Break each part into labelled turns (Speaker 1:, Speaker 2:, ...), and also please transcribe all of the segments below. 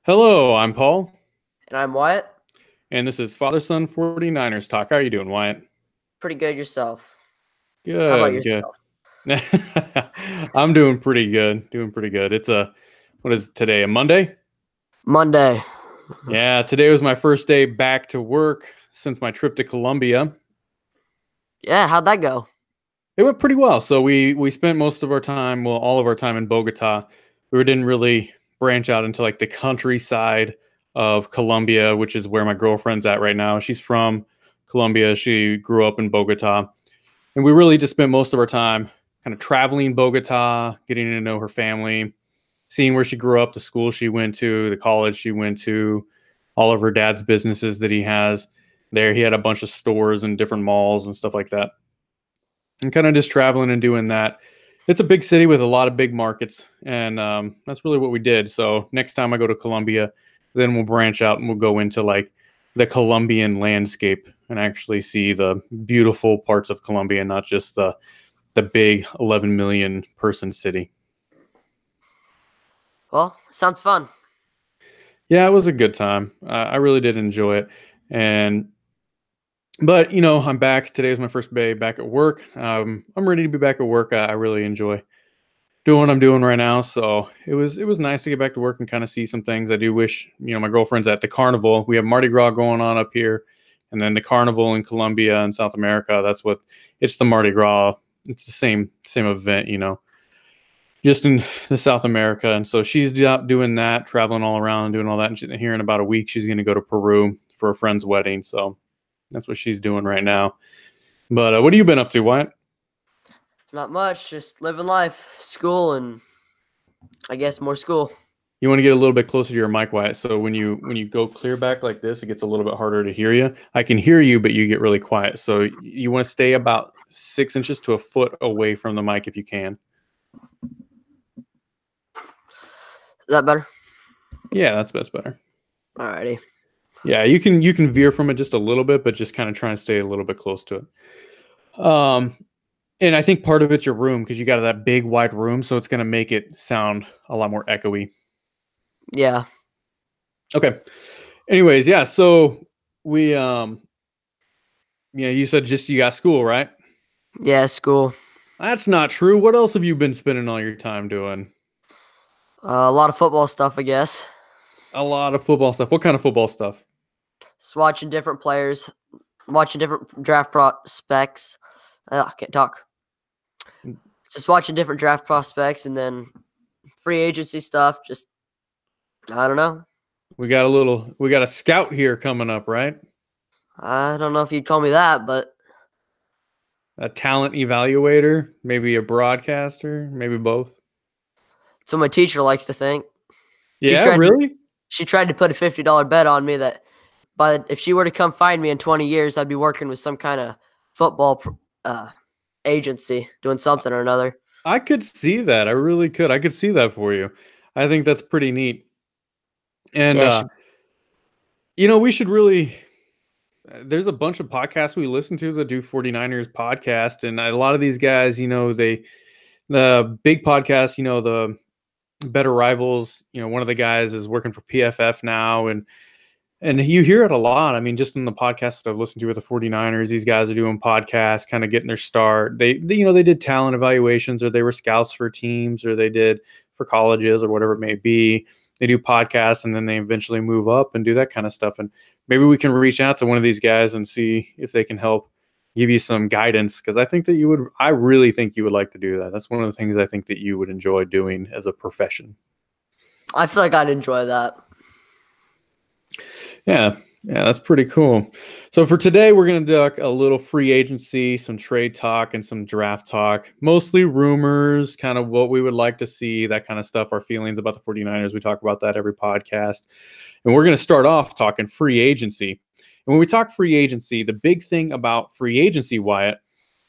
Speaker 1: Hello, I'm Paul,
Speaker 2: And I'm Wyatt.
Speaker 1: and this is Father Son 49ers Talk. How are you doing, Wyatt?
Speaker 2: Pretty good yourself. How about
Speaker 1: Good, good.
Speaker 2: yourself?
Speaker 1: I'm doing pretty good. Doing pretty good. What is today? A Monday?
Speaker 2: Monday.
Speaker 1: Yeah, today was my first day back to work since my trip to Colombia.
Speaker 2: Yeah, how'd that go?
Speaker 1: It went pretty well. So we spent most of our time, well, all of our time in Bogota. We didn't really branch out into like the countryside of Colombia, which is where my girlfriend's at right now. She's from Colombia. She grew up in Bogota. And we really just spent most of our time kind of traveling Bogota, getting to know her family, seeing where she grew up, the school she went to, the college she went to, all of her dad's businesses that he has there. He had a bunch of stores and different malls and stuff like that. And kind of just traveling and doing that. It's a big city with a lot of big markets, and that's really what we did. So next time I go to Colombia, then we'll branch out and we'll go into like the Colombian landscape and actually see the beautiful parts of Colombia, not just the big 11 million person city.
Speaker 2: Well, sounds fun.
Speaker 1: Yeah, it was a good time. I really did enjoy it, and but I'm back. Today is my first day back at work. I'm ready to be back at work. I really enjoy doing what I'm doing right now. So it was nice to get back to work and kind of see some things. I do wish, my girlfriend's at the carnival. We have Mardi Gras going on up here, and then the carnival in Colombia and South America. It's the Mardi Gras. It's the same event, just in the South America. And so she's out doing that, traveling all around, doing all that. And here in about a week, she's going to go to Peru for a friend's wedding. So that's what she's doing right now. But what have you been up to, Wyatt?
Speaker 2: Not much, just living life, school, and I guess more school.
Speaker 1: You want to get a little bit closer to your mic, Wyatt. So when you go clear back like this, it gets a little bit harder to hear you. I can hear you, but you get really quiet. So you want to stay about 6 inches to a foot away from the mic if you can.
Speaker 2: Is that better?
Speaker 1: Yeah, that's better.
Speaker 2: Alrighty.
Speaker 1: Yeah, you can veer from it just a little bit, but just kind of try and stay a little bit close to it. And I think part of it's your room because you got that big wide room, so it's gonna make it sound a lot more echoey.
Speaker 2: Yeah.
Speaker 1: Okay. Anyways, yeah. So we yeah, you said just you got school, right?
Speaker 2: Yeah, school.
Speaker 1: That's not true. What else have you been spending all your time doing?
Speaker 2: A lot of football stuff, I guess.
Speaker 1: A lot of football stuff. What kind of football stuff?
Speaker 2: Just watching different players, watching different draft prospects. I can't talk. Just watching different draft prospects and then free agency stuff. Just, I don't know.
Speaker 1: We got a scout here coming up, right?
Speaker 2: I don't know if you'd call me that, but
Speaker 1: A talent evaluator, maybe a broadcaster, maybe both.
Speaker 2: that's what my teacher likes to think. She
Speaker 1: Yeah,
Speaker 2: tried to
Speaker 1: really?
Speaker 2: she tried to put a $50 bet on me that if she were to come find me in 20 years, I'd be working with some kind of football agency doing something or another.
Speaker 1: I could see that. I really could. I could see that for you. I think that's pretty neat. And
Speaker 2: Yeah,
Speaker 1: we should really there's a bunch of podcasts we listen to that do 49ers podcast, and a lot of these guys, the big podcasts, the Better Rivals, one of the guys is working for PFF now, and you hear it a lot. I mean, just in the podcasts that I've listened to with the 49ers, these guys are doing podcasts, kind of getting their start. They did talent evaluations, or they were scouts for teams, or they did for colleges or whatever it may be. They do podcasts and then they eventually move up and do that kind of stuff. And maybe we can reach out to one of these guys and see if they can help give you some guidance. Cause I really think you would like to do that. That's one of the things I think that you would enjoy doing as a profession.
Speaker 2: I feel like I'd enjoy that.
Speaker 1: Yeah, that's pretty cool. So for today, we're going to do a little free agency, some trade talk, and some draft talk. Mostly rumors, kind of what we would like to see, that kind of stuff, our feelings about the 49ers. We talk about that every podcast. And we're going to start off talking free agency. And when we talk free agency, the big thing about free agency, Wyatt,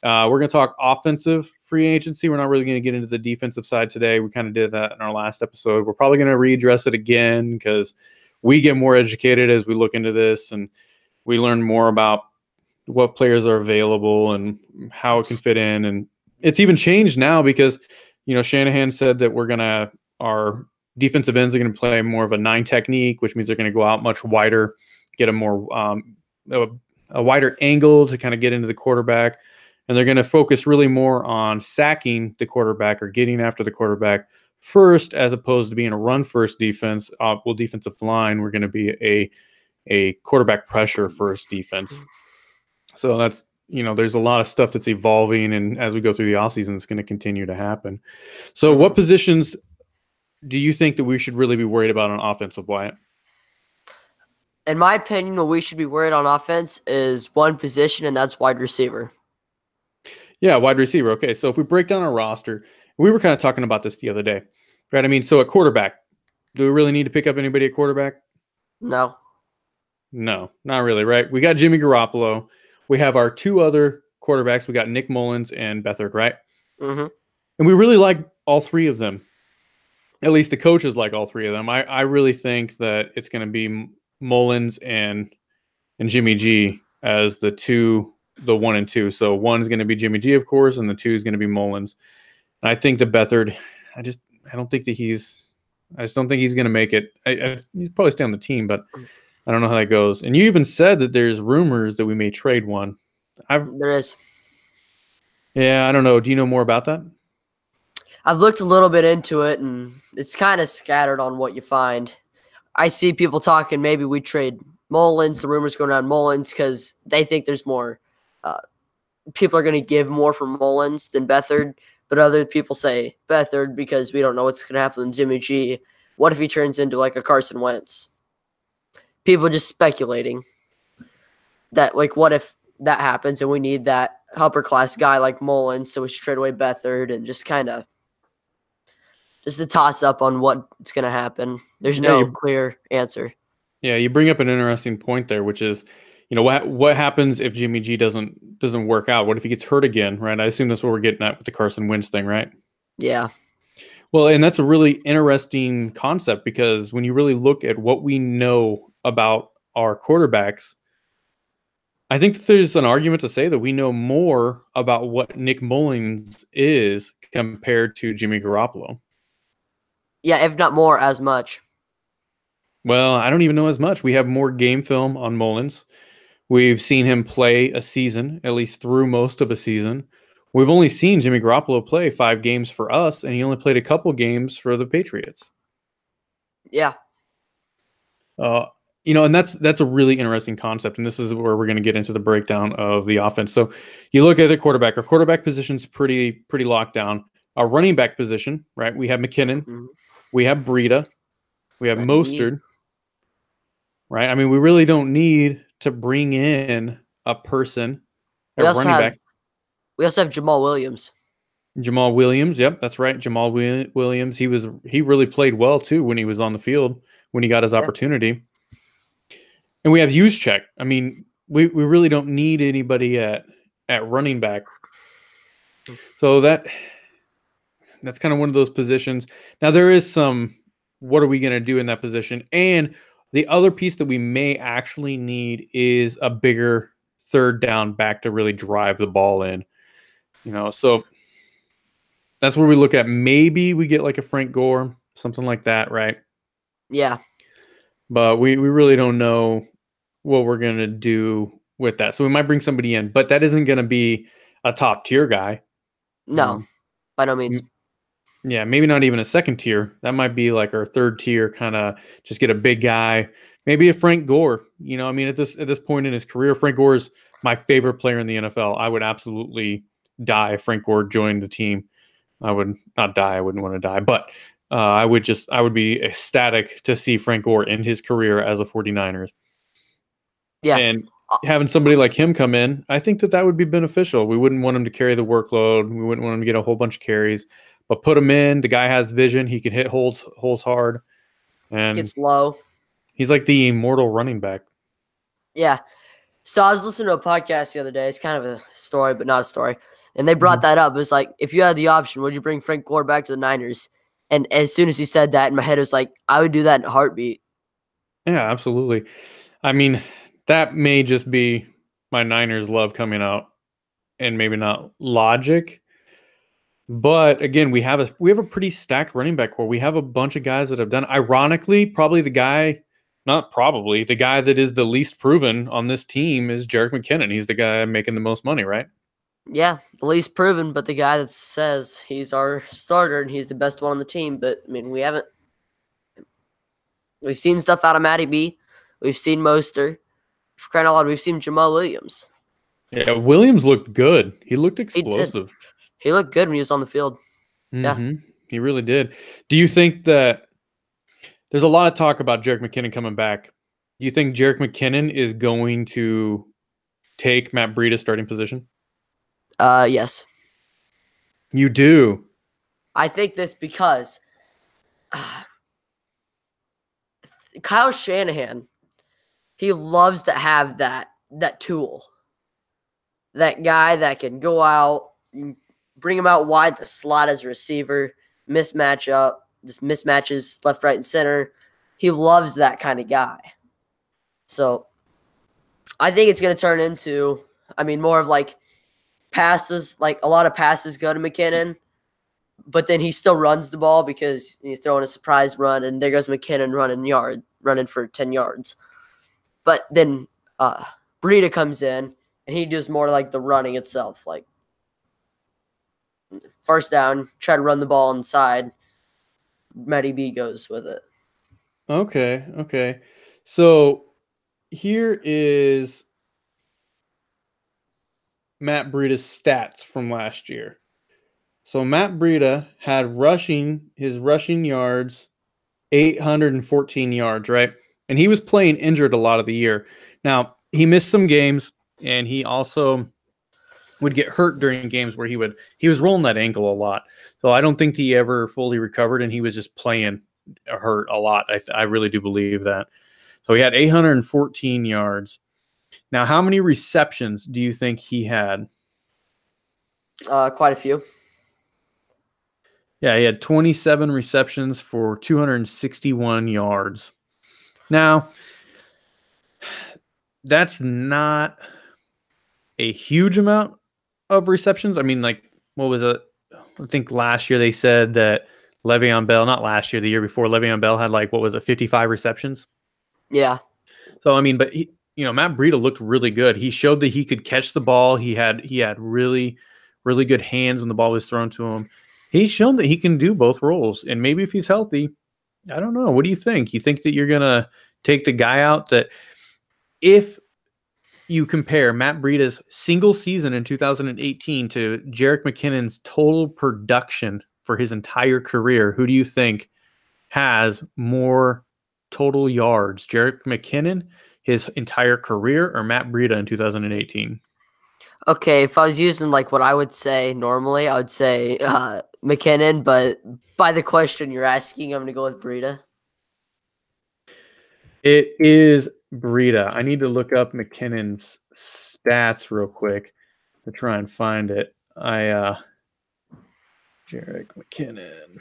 Speaker 1: we're going to talk offensive free agency. We're not really going to get into the defensive side today. We kind of did that in our last episode. We're probably going to readdress it again because we get more educated as we look into this and we learn more about what players are available and how it can fit in. And it's even changed now because, Shanahan said that our defensive ends are going to play more of a 9 technique, which means they're going to go out much wider, get a more a wider angle to kind of get into the quarterback. And they're going to focus really more on sacking the quarterback or getting after the quarterback first, as opposed to being a run-first defense. Defensive line, we're going to be a quarterback pressure first defense. So that's, there's a lot of stuff that's evolving, and as we go through the offseason, it's going to continue to happen. So what positions do you think that we should really be worried about on offense with Wiatt?
Speaker 2: In my opinion, what we should be worried on offense is one position, and that's wide receiver.
Speaker 1: Yeah, wide receiver. Okay, so if we break down our roster, we were kind of talking about this the other day, right? I mean, so at quarterback, do we really need to pick up anybody at quarterback?
Speaker 2: No.
Speaker 1: No, not really, right? We got Jimmy Garoppolo. We have our 2 other quarterbacks. We got Nick Mullins and Beathard, right?
Speaker 2: Mm-hmm.
Speaker 1: And we really like all 3 of them. At least the coaches like all 3 of them. I really think that it's going to be Mullins and Jimmy G as the 1 and 2. So 1's going to be Jimmy G, of course, and the 2 is going to be Mullins. And I think the Beathard, I just don't think he's going to make it. He'll probably stay on the team, but I don't know how that goes. And you even said that there's rumors that we may trade one.
Speaker 2: There is.
Speaker 1: Yeah, I don't know. Do you know more about that?
Speaker 2: I've looked a little bit into it, and it's kind of scattered on what you find. I see people talking maybe we trade Mullins. The rumors going around Mullins because they think there's more. People are going to give more for Mullins than Beathard, but other people say Beathard because we don't know what's going to happen with Jimmy G. What if he turns into like a Carson Wentz? People just speculating that, like, what if that happens and we need that upper class guy like Mullins, so we should trade away Beathard, and just kind of just a toss up on what's going to happen. There's no clear answer.
Speaker 1: Yeah, you bring up an interesting point there, which is, what happens if Jimmy G doesn't work out? What if he gets hurt again, right? I assume that's what we're getting at with the Carson Wentz thing, right?
Speaker 2: Yeah.
Speaker 1: Well, and that's a really interesting concept, because when you really look at what we know about our quarterbacks, I think that there's an argument to say that we know more about what Nick Mullins is compared to Jimmy Garoppolo.
Speaker 2: Yeah, if not more, as much.
Speaker 1: Well, I don't even know as much. We have more game film on Mullins. We've seen him play a season, at least through most of a season. We've only seen Jimmy Garoppolo play 5 games for us, and he only played a couple games for the Patriots.
Speaker 2: Yeah.
Speaker 1: And that's a really interesting concept, and this is where we're going to get into the breakdown of the offense. So you look at the quarterback. Our quarterback position's pretty locked down. Our running back position, right? We have McKinnon. Mm-hmm. We have Breida. We have Mostert. Right? I mean, we really don't need to bring in a person at running back.
Speaker 2: We also have Jamal Williams.
Speaker 1: Jamal Williams, yep, that's right. Jamal Williams. He really played well too when he was on the field, when he got his opportunity. And we have Juszczyk. I mean, we really don't need anybody at running back. So that's kind of one of those positions. Now there is some, what are we going to do in that position? And the other piece that we may actually need is a bigger third down back to really drive the ball in. So that's where we look at. Maybe we get like a Frank Gore, something like that, right?
Speaker 2: Yeah.
Speaker 1: But we really don't know what we're going to do with that. So we might bring somebody in, but that isn't going to be a top tier guy.
Speaker 2: No, by no means.
Speaker 1: Yeah, maybe not even a second tier. That might be like our third tier, kind of just get a big guy. Maybe a Frank Gore. I mean, at this point in his career, Frank Gore is my favorite player in the NFL. I would absolutely die if Frank Gore joined the team. I would not die. I wouldn't want to die, but I would be ecstatic to see Frank Gore end his career as a 49ers.
Speaker 2: Yeah.
Speaker 1: And having somebody like him come in, I think that would be beneficial. We wouldn't want him to carry the workload. We wouldn't want him to get a whole bunch of carries, but put him in. The guy has vision. He can hit holes hard. And
Speaker 2: gets low.
Speaker 1: He's like the immortal running back.
Speaker 2: Yeah. So I was listening to a podcast the other day. It's kind of a story, but not a story. And they brought that up. It was like, if you had the option, would you bring Frank Gore back to the Niners? And as soon as he said that, in my head, it was like, I would do that in a heartbeat.
Speaker 1: Yeah, absolutely. I mean, that may just be my Niners love coming out, and maybe not logic. But again, we have a pretty stacked running back core. We have a bunch of guys that have done. Ironically, probably the guy, not probably the guy that is the least proven on this team is Jerick McKinnon. He's the guy making the most money, right?
Speaker 2: Yeah, the least proven, but the guy that says he's our starter and he's the best one on the team. But I mean, we've seen stuff out of Matty B. We've seen Moster. For crying out loud, we've seen Jamal Williams.
Speaker 1: Yeah, Williams looked good. He looked
Speaker 2: He did.
Speaker 1: explosive.
Speaker 2: He looked good when he was on the field.
Speaker 1: Mm-hmm. Yeah, he really did. Do you think that there's a lot of talk about Jerick McKinnon coming back? Do you think Jerick McKinnon is going to take Matt Breida's starting position?
Speaker 2: Yes.
Speaker 1: You do?
Speaker 2: I think this because Kyle Shanahan, he loves to have that tool. That guy that can go out, bring him out wide, the slot as a receiver, mismatch up, just mismatches left, right, and center. He loves that kind of guy. So I think it's going to turn into, more of like passes, like a lot of passes go to McKinnon, but then he still runs the ball because you throw in a surprise run, and there goes McKinnon running for 10 yards. But then Breida comes in, and he does more like the running itself, like first down, try to run the ball inside. Matty B goes with it.
Speaker 1: Okay. So here is Matt Breida's stats from last year. So Matt Breida had his rushing yards, 814 yards, right? And he was playing injured a lot of the year. Now, he missed some games, and he also would get hurt during games where he was rolling that ankle a lot. So I don't think he ever fully recovered, and he was just playing hurt a lot. I really do believe that. So he had 814 yards. Now, how many receptions do you think he had?
Speaker 2: Quite a few.
Speaker 1: Yeah, he had 27 receptions for 261 yards. Now, that's not a huge amount of receptions. I mean, like, what was it? I think last year they said that Le'Veon Bell, not last year, the year before, Le'Veon Bell had 55 receptions?
Speaker 2: Yeah.
Speaker 1: So, I mean, but Matt Breida looked really good. He showed that he could catch the ball. He had really, really good hands when the ball was thrown to him. He's shown that he can do both roles. And maybe if he's healthy, I don't know. What do you think? You think that you're going to take the guy out that if you compare Matt Breida's single season in 2018 to Jerick McKinnon's total production for his entire career, who do you think has more total yards? Jerick McKinnon, his entire career, or Matt Breida in 2018?
Speaker 2: Okay, if I was using like what I would say normally, I would say McKinnon, but by the question you're asking, I'm going to go with Breida.
Speaker 1: It is Breida. I need to look up McKinnon's stats real quick to try and find it. Jerick McKinnon.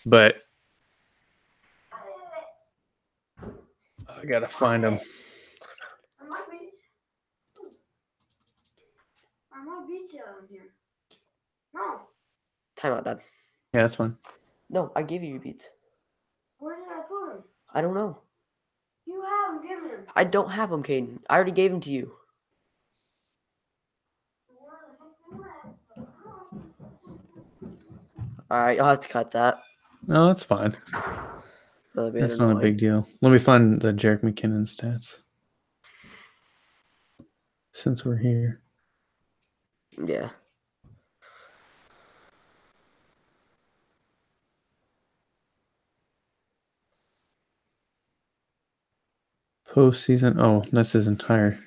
Speaker 1: But I got to find him.
Speaker 2: Here. No. Time out, Dad.
Speaker 1: Yeah, that's fine.
Speaker 2: No, I gave you your beats.
Speaker 3: Where did I put them?
Speaker 2: I don't know.
Speaker 3: You have them, give them.
Speaker 2: I don't have them, Caden. I already gave them to you. All right, you'll have to cut that.
Speaker 1: No, that's fine. That's not a big deal. Let me find the Jerick McKinnon stats. Since we're here.
Speaker 2: Yeah.
Speaker 1: Postseason. Oh, that's his entire.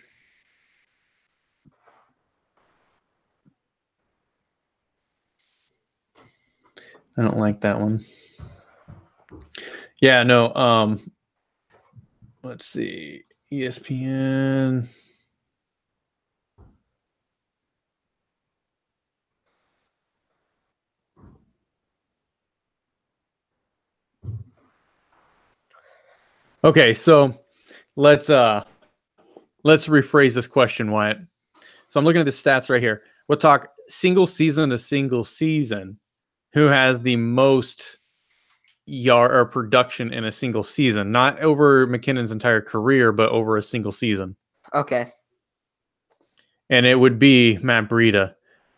Speaker 1: I don't like that one. Yeah, no. Let's see. ESPN. Okay, so let's rephrase this question, Wyatt. So I'm looking at the stats right here. We'll talk single season to single season, who has the most yard or production in a single season, not over McKinnon's entire career, but over a single season.
Speaker 2: Okay.
Speaker 1: And it would be Matt Breida.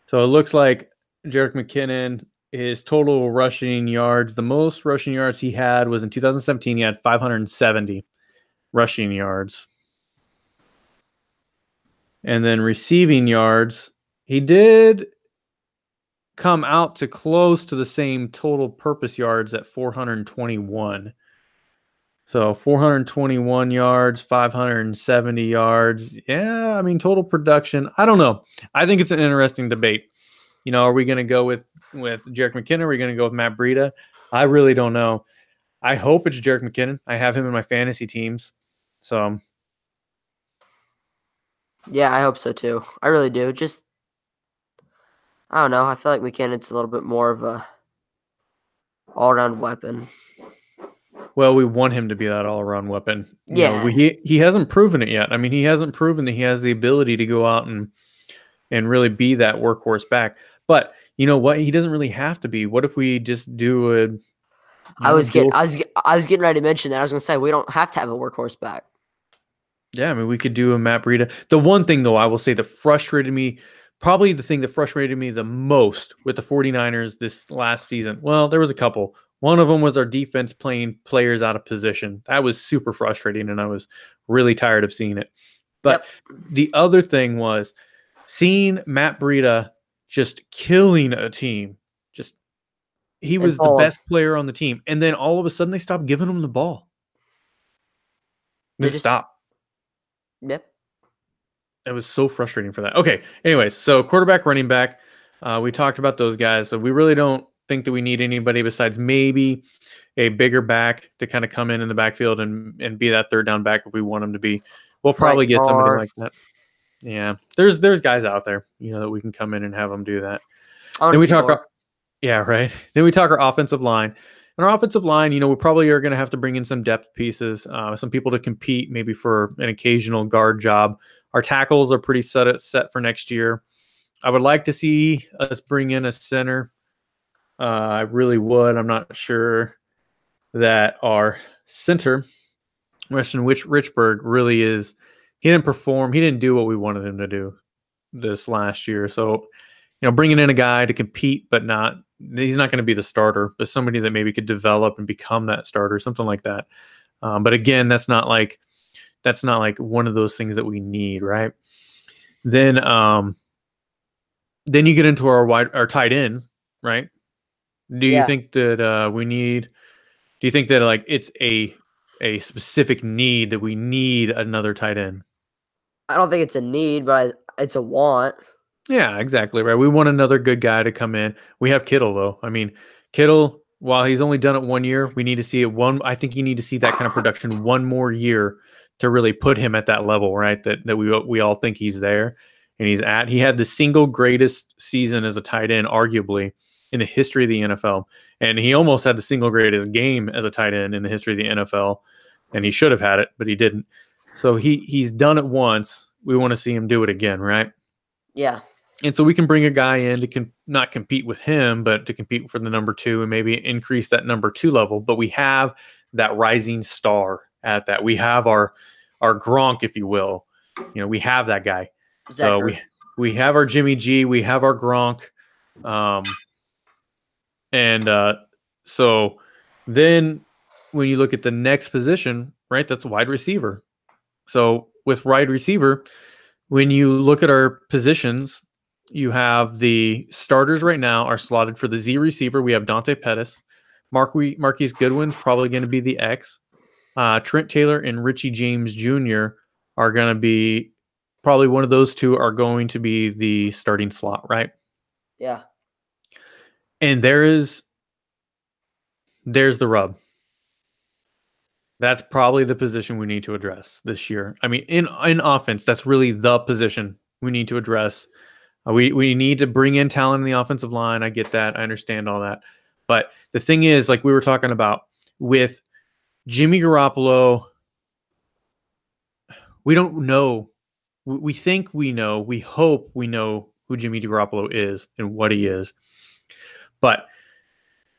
Speaker 1: So it looks like Jerick McKinnon, his total rushing yards, the most rushing yards he had was in 2017. He had 570 rushing yards. And then receiving yards, he did come out to close to the same total purpose yards at 421. So 421 yards, 570 yards. Yeah, I mean, total production. I don't know. I think it's an interesting debate. You know, are we going to go with Jerick McKinnon? Are we going to go with Matt Breida? I really don't know. I hope it's Jerick McKinnon. I have him in my fantasy teams. So,
Speaker 2: Yeah, I hope so too. I really do. Just, I don't know. I feel like McKinnon's a little bit more of a all-around weapon.
Speaker 1: well, we want him to be that all-around weapon. You know,
Speaker 2: Yeah.
Speaker 1: he hasn't proven it yet. I mean, he hasn't proven that he has the ability to go out and really be that workhorse back. But you know what? He doesn't really have to be. What if we just do a
Speaker 2: I was
Speaker 1: dual?
Speaker 2: getting ready to mention that. I was gonna say we don't have to have a workhorse back.
Speaker 1: Yeah, I mean, we could do a Matt Breida. The one thing, though, I will say that frustrated me, probably the thing that frustrated me the most with the 49ers this last season, well, there was a couple. One of them was our defense playing players out of position. That was super frustrating, and I was really tired of seeing it. But the other thing was seeing Matt Breida just killing a team. Just he was the best player on the team, and then all of a sudden they stopped giving him the ball. They just stopped.
Speaker 2: Yep.
Speaker 1: It was so frustrating for that. Okay. Anyways, so quarterback, running back, we talked about those guys. So we really don't think that we need anybody besides maybe a bigger back to kind of come in the backfield and be that third down back if we want him to be. We'll probably get somebody like that. Yeah, there's guys out there, you know, that we can come in and have them do that. Then we talk. Yeah, right. Then we talk our offensive line. And our offensive line, you know, we probably are going to have to bring in some depth pieces, some people to compete maybe for an occasional guard job. Our tackles are pretty set for next year. I would like to see us bring in a center. I really would. I'm not sure that our center, Weston Richburg, really is. He didn't perform. He didn't do what we wanted him to do this last year. So, you know, bringing in a guy to compete, but he's not going to be the starter, but somebody that maybe could develop and become that starter, something like that. But again, that's not like one of those things that we need, right? Then you get into our tight ends, right? Do you think that do you think that like it's a specific need that we need another tight end?
Speaker 2: I don't think it's a need, but it's a want.
Speaker 1: Yeah, exactly right. We want another good guy to come in. We have Kittle though. I mean, Kittle, while he's only done it 1 year, we need to see it I think you need to see that kind of production one more year to really put him at that level, right? That we all think he's there and he's at. He had the single greatest season as a tight end, arguably, in the history of the NFL. And he almost had the single greatest game as a tight end in the history of the NFL. And he should have had it, but he didn't. So he's done it once. We want to see him do it again, right?
Speaker 2: Yeah.
Speaker 1: And so we can bring a guy in to not compete with him, but to compete for the number 2 and maybe increase that number 2 level. But we have that rising star at that. We have our Gronk, if you will. You know, we have that guy. So we have our Jimmy G. We have our Gronk. So then when you look at the next position, right, that's wide receiver. So with wide receiver, when you look at our positions, you have the starters right now are slotted for the Z receiver. We have Dante Pettis. Marquise Goodwin's probably going to be the X. Trent Taylor and Richie James Jr. are going to be probably one of those two are going to be the starting slot, right?
Speaker 2: Yeah.
Speaker 1: And there's the rub. That's probably the position we need to address this year. I mean, in offense, that's really the position we need to address. We need to bring in talent in the offensive line. I get that. I understand all that. But the thing is, like we were talking about with Jimmy Garoppolo, we don't know. We think we know. We hope we know who Jimmy Garoppolo is and what he is. But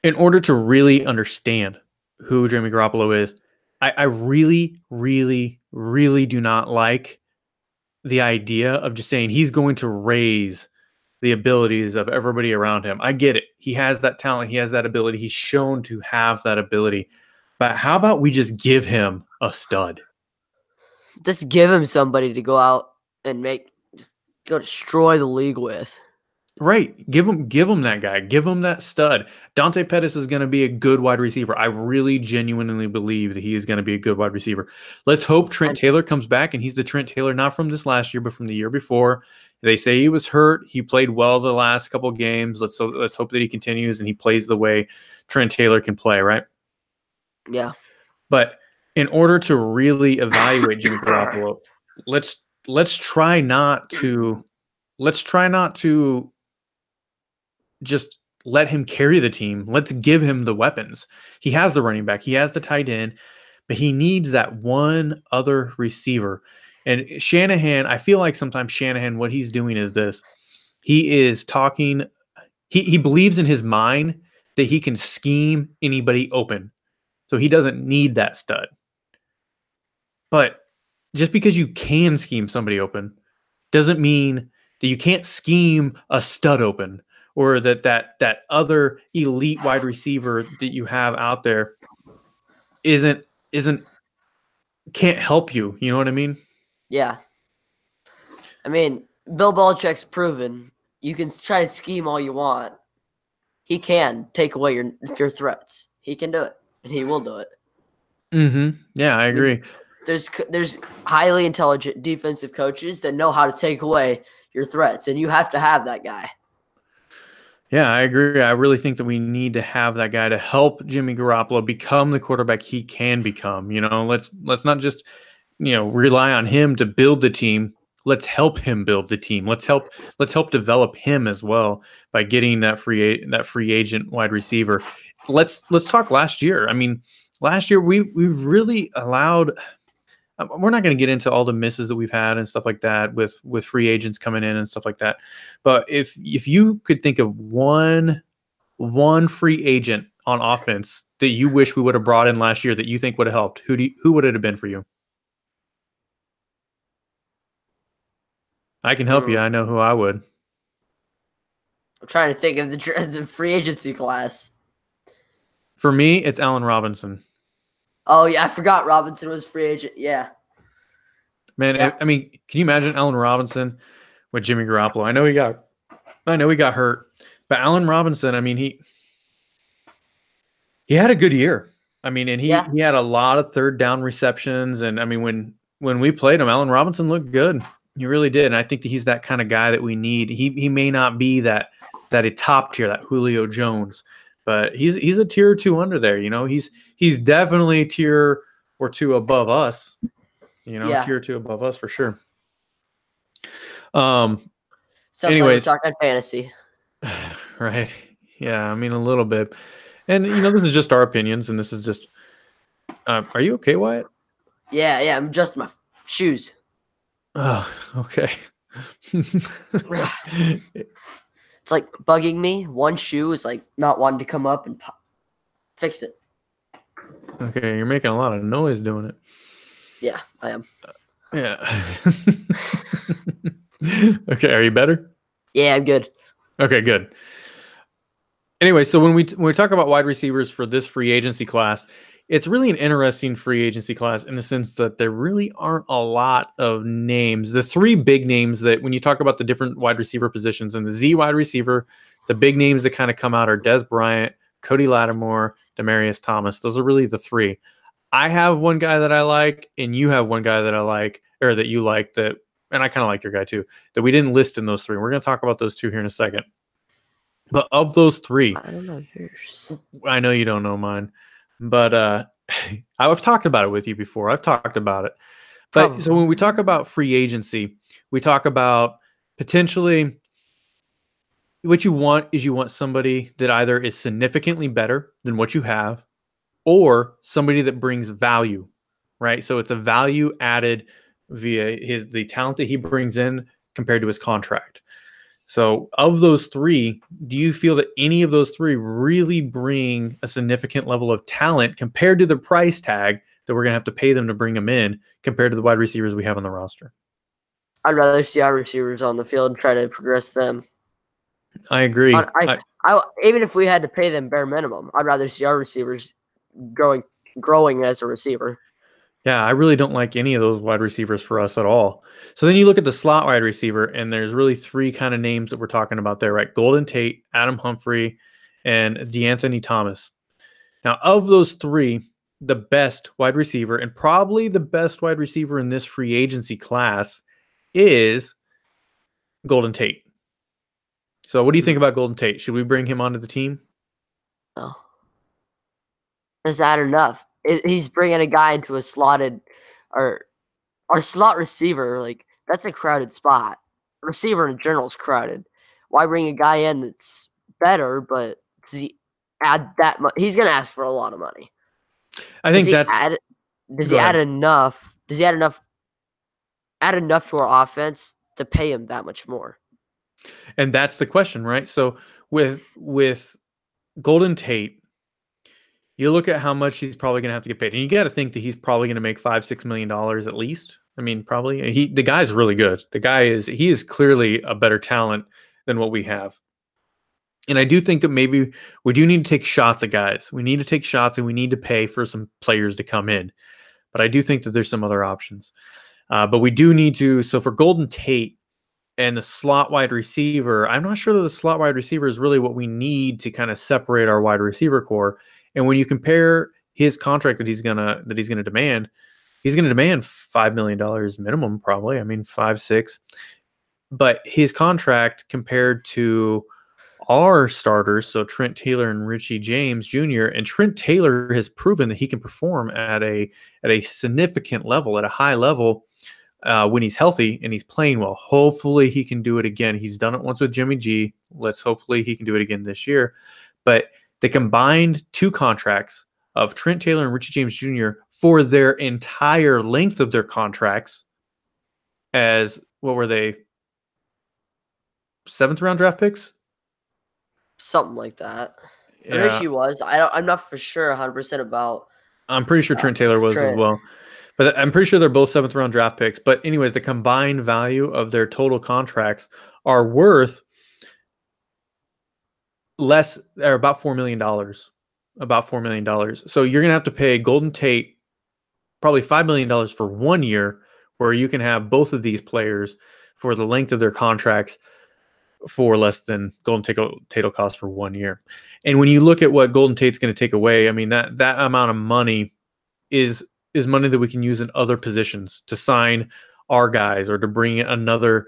Speaker 1: in order to really understand who Jimmy Garoppolo is, I really, really, really do not like the idea of just saying he's going to raise the abilities of everybody around him. I get it. He has that talent. He has that ability. He's shown to have that ability. But how about we just give him a stud?
Speaker 2: Just give him somebody to go out and just go destroy the league with.
Speaker 1: Right. Give him that guy. Give him that stud. Dante Pettis is going to be a good wide receiver. I really genuinely believe that he is going to be a good wide receiver. Let's hope Trent Taylor comes back and he's the Trent Taylor, not from this last year, but from the year before. They say he was hurt. He played well the last couple of games. Let's hope that he continues and he plays the way Trent Taylor can play, right?
Speaker 2: Yeah.
Speaker 1: But in order to really evaluate Jimmy Garoppolo, let's try not to just let him carry the team. Let's give him the weapons. He has the running back. He has the tight end, but he needs that one other receiver. And Shanahan, I feel like sometimes Shanahan, what he's doing is this. He is talking. He believes in his mind that he can scheme anybody open. So he doesn't need that stud. But just because you can scheme somebody open doesn't mean that you can't scheme a stud open, or that other elite wide receiver that you have out there can't help you. You know what I mean?
Speaker 2: Yeah. I mean, Bill Belichick's proven you can try to scheme all you want. He can take away your threats. He can do it, and he will do it.
Speaker 1: Mm-hmm. Yeah, I agree.
Speaker 2: There's highly intelligent defensive coaches that know how to take away your threats, and you have to have that guy.
Speaker 1: Yeah, I agree. I really think that we need to have that guy to help Jimmy Garoppolo become the quarterback he can become. Let's not just, rely on him to build the team. Let's help him build the team. Let's help develop him as well by getting that free agent wide receiver. Let's talk last year. I mean, last year we've really allowed. We're not going to get into all the misses that we've had and stuff like that with free agents coming in and stuff like that. But if you could think of one free agent on offense that you wish we would have brought in last year that you think would have helped, who would it have been for you? I can help you. I know who I would.
Speaker 2: I'm trying to think of the free agency class.
Speaker 1: For me, it's Allen Robinson.
Speaker 2: Oh, yeah, I forgot Robinson was free agent. Yeah.
Speaker 1: Man, yeah. I mean, can you imagine Allen Robinson with Jimmy Garoppolo? I know he got hurt, but Allen Robinson, I mean, he had a good year. I mean, and he had a lot of third down receptions, and I mean, when we played him, Allen Robinson looked good. He really did, and I think that he's that kind of guy that we need. He may not be that a top tier, that Julio Jones, but he's a tier or two under there. He's definitely tier or two above us. Tier 2 above us for sure.
Speaker 2: Sounds
Speaker 1: anyways,
Speaker 2: like we're talking fantasy.
Speaker 1: Right. Yeah, I mean, a little bit. And, this is just our opinions, and this is just are you okay, Wyatt?
Speaker 2: Yeah, I'm adjusting my shoes.
Speaker 1: Oh, okay.
Speaker 2: It's like bugging me. One shoe is like not wanting to come up and fix it.
Speaker 1: Okay, you're making a lot of noise doing it.
Speaker 2: Yeah, I am.
Speaker 1: Yeah. Okay, are you better?
Speaker 2: Yeah, I'm good.
Speaker 1: Okay, good. Anyway, so when we talk about wide receivers for this free agency class, it's really an interesting free agency class in the sense that there really aren't a lot of names. The three big names that when you talk about the different wide receiver positions and the Z wide receiver, the big names that kind of come out are Dez Bryant, Cody Lattimore, Demaryius Thomas. Those are really the three. I have one guy that I like, and you have one guy that I like, or that you like, and I kind of like your guy too, that we didn't list in those three. We're going to talk about those two here in a second. But of those three,
Speaker 2: I don't know yours.
Speaker 1: I know you don't know mine, but I've talked about it with you before. I've talked about it. But
Speaker 2: Probably.
Speaker 1: So when we talk about free agency, we talk about potentially what you want is you want somebody that either is significantly better than what you have or somebody that brings value, right? So it's a value added via the talent that he brings in compared to his contract. So of those three, do you feel that any of those three really bring a significant level of talent compared to the price tag that we're going to have to pay them to bring them in compared to the wide receivers we have on the roster?
Speaker 2: I'd rather see our receivers on the field and try to progress them.
Speaker 1: I agree.
Speaker 2: Even if we had to pay them bare minimum, I'd rather see our receivers growing as a receiver.
Speaker 1: Yeah, I really don't like any of those wide receivers for us at all. So then you look at the slot wide receiver, and there's really three kind of names that we're talking about there, right? Golden Tate, Adam Humphrey, and DeAnthony Thomas. Now, of those three, the best wide receiver and probably the best wide receiver in this free agency class is Golden Tate. So what do you think about Golden Tate? Should we bring him onto the team?
Speaker 2: No. Is that enough? He's bringing a guy into a slotted or our slot receiver. Like, that's a crowded spot. Receiver in general is crowded. Why bring a guy in that's better, but does he add that much? He's going to ask for a lot of money.
Speaker 1: I think
Speaker 2: Does he add enough? Does he add enough to our offense to pay him that much more?
Speaker 1: And that's the question, right? So with Golden Tate, you look at how much he's probably going to have to get paid, and you got to think that he's probably going to make $5-6 million at least. I mean, probably. The guy's really good. He is clearly a better talent than what we have. And I do think that maybe we do need to take shots at guys. We need to take shots, and we need to pay for some players to come in. But I do think that there's some other options. But we do need to. So for Golden Tate and the slot wide receiver, I'm not sure that the slot wide receiver is really what we need to kind of separate our wide receiver core. And when you compare his contract that he's gonna demand, he's gonna demand $5 million minimum, probably. I mean, 5-6. But his contract compared to our starters, so Trent Taylor and Richie James Jr., and Trent Taylor has proven that he can perform at a significant level, at a high level, when he's healthy and he's playing well. Hopefully he can do it again. He's done it once with Jimmy G. Hopefully he can do it again this year. But the combined two contracts of Trent Taylor and Richie James Jr. for their entire length of their contracts, as what were they? 7th round draft picks?
Speaker 2: Something like that.
Speaker 1: Yeah.
Speaker 2: Richie was. I'm not for sure 100% about.
Speaker 1: I'm pretty sure Trent Taylor was as well. But I'm pretty sure they're both 7th round draft picks. But anyways, the combined value of their total contracts are worth less, or about $4 million. About $4 million. So you're going to have to pay Golden Tate probably $5 million for 1 year, where you can have both of these players for the length of their contracts for less than Golden Tate will cost for 1 year. And when you look at what Golden Tate's going to take away, I mean, that amount of money is money that we can use in other positions to sign our guys or to bring another,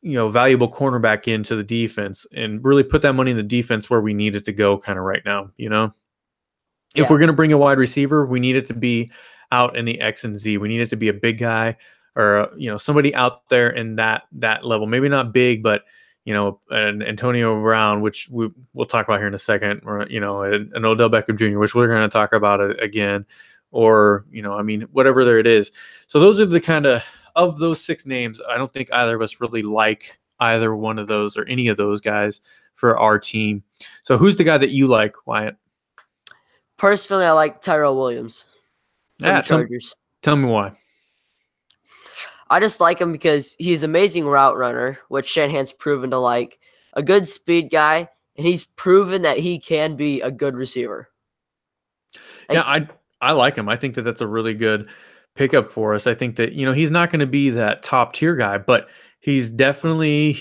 Speaker 1: valuable cornerback into the defense and really put that money in the defense where we need it to go kind of right now, If we're going to bring a wide receiver, we need it to be out in the X and Z. We need it to be a big guy or, somebody out there in that level. Maybe not big, but, an Antonio Brown, which we'll talk about here in a second, or, an Odell Beckham Jr., which we're going to talk about again, or, whatever it is. So those are the kind of those 6 names. I don't think either of us really like either one of those or any of those guys for our team. So who's the guy that you like, Wyatt?
Speaker 2: Personally, I like Tyrell Williams from the Chargers.
Speaker 1: Tell me why.
Speaker 2: I just like him because he's an amazing route runner, which Shanahan's proven to like, a good speed guy, and he's proven that he can be a good receiver.
Speaker 1: I like him. I think that that's a really good pickup for us. I think that, he's not going to be that top tier guy, but he's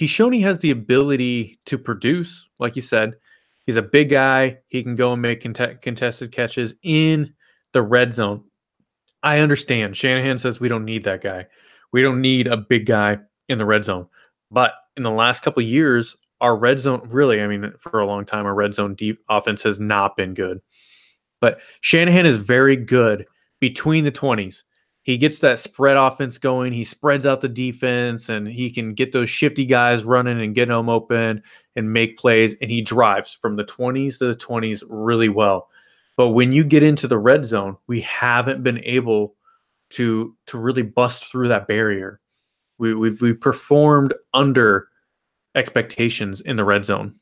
Speaker 1: shown he has the ability to produce. Like you said, he's a big guy. He can go and make contested catches in the red zone. I understand. Shanahan says we don't need that guy. We don't need a big guy in the red zone. But in the last couple of years, our red zone, really, for a long time, our red zone deep offense has not been good. But Shanahan is very good between the 20s. He gets that spread offense going. He spreads out the defense, and he can get those shifty guys running and get them open and make plays. And he drives from the 20s to the 20s really well. But when you get into the red zone, we haven't been able to really bust through that barrier. We performed under expectations in the red zone.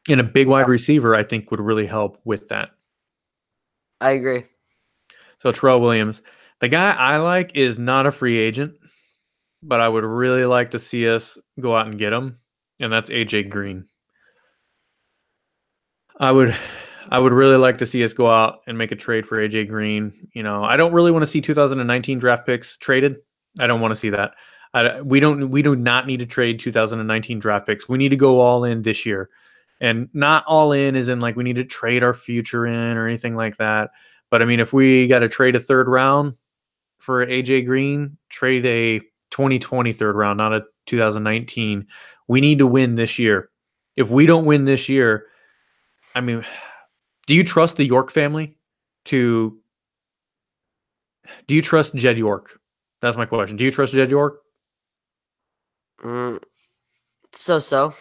Speaker 1: And a big wide receiver, I think, would really help with that.
Speaker 2: I agree.
Speaker 1: So Terrell Williams, the guy I like is not a free agent, but I would really like to see us go out and get him, and that's AJ Green. I would really like to see us go out and make a trade for AJ Green. You know, I don't really want to see 2019 draft picks traded. I don't want to see that. We do not need to trade 2019 draft picks. We need to go all in this year. And not all in is in like we need to trade our future in or anything like that. But I mean, if we got to trade a third round for AJ Green, trade a 2020 third round, not a 2019. We need to win this year. If we don't win this year, I mean, do you trust the York family do you trust Jed York? That's my question. Do you trust Jed York?
Speaker 2: So.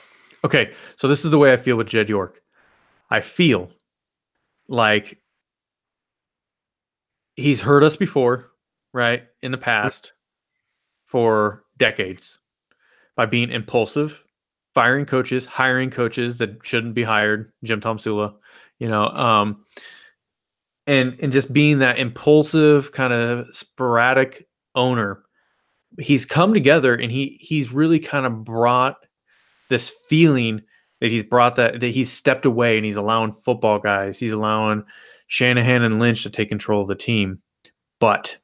Speaker 1: Okay, so this is the way I feel with Jed York. I feel like he's hurt us before, right, in the past for decades by being impulsive, firing coaches, hiring coaches that shouldn't be hired, Jim Tomsula, and just being that impulsive kind of sporadic owner. He's come together and he's really kind of brought this feeling that he's stepped away and he's allowing football guys, he's allowing Shanahan and Lynch to take control of the team. But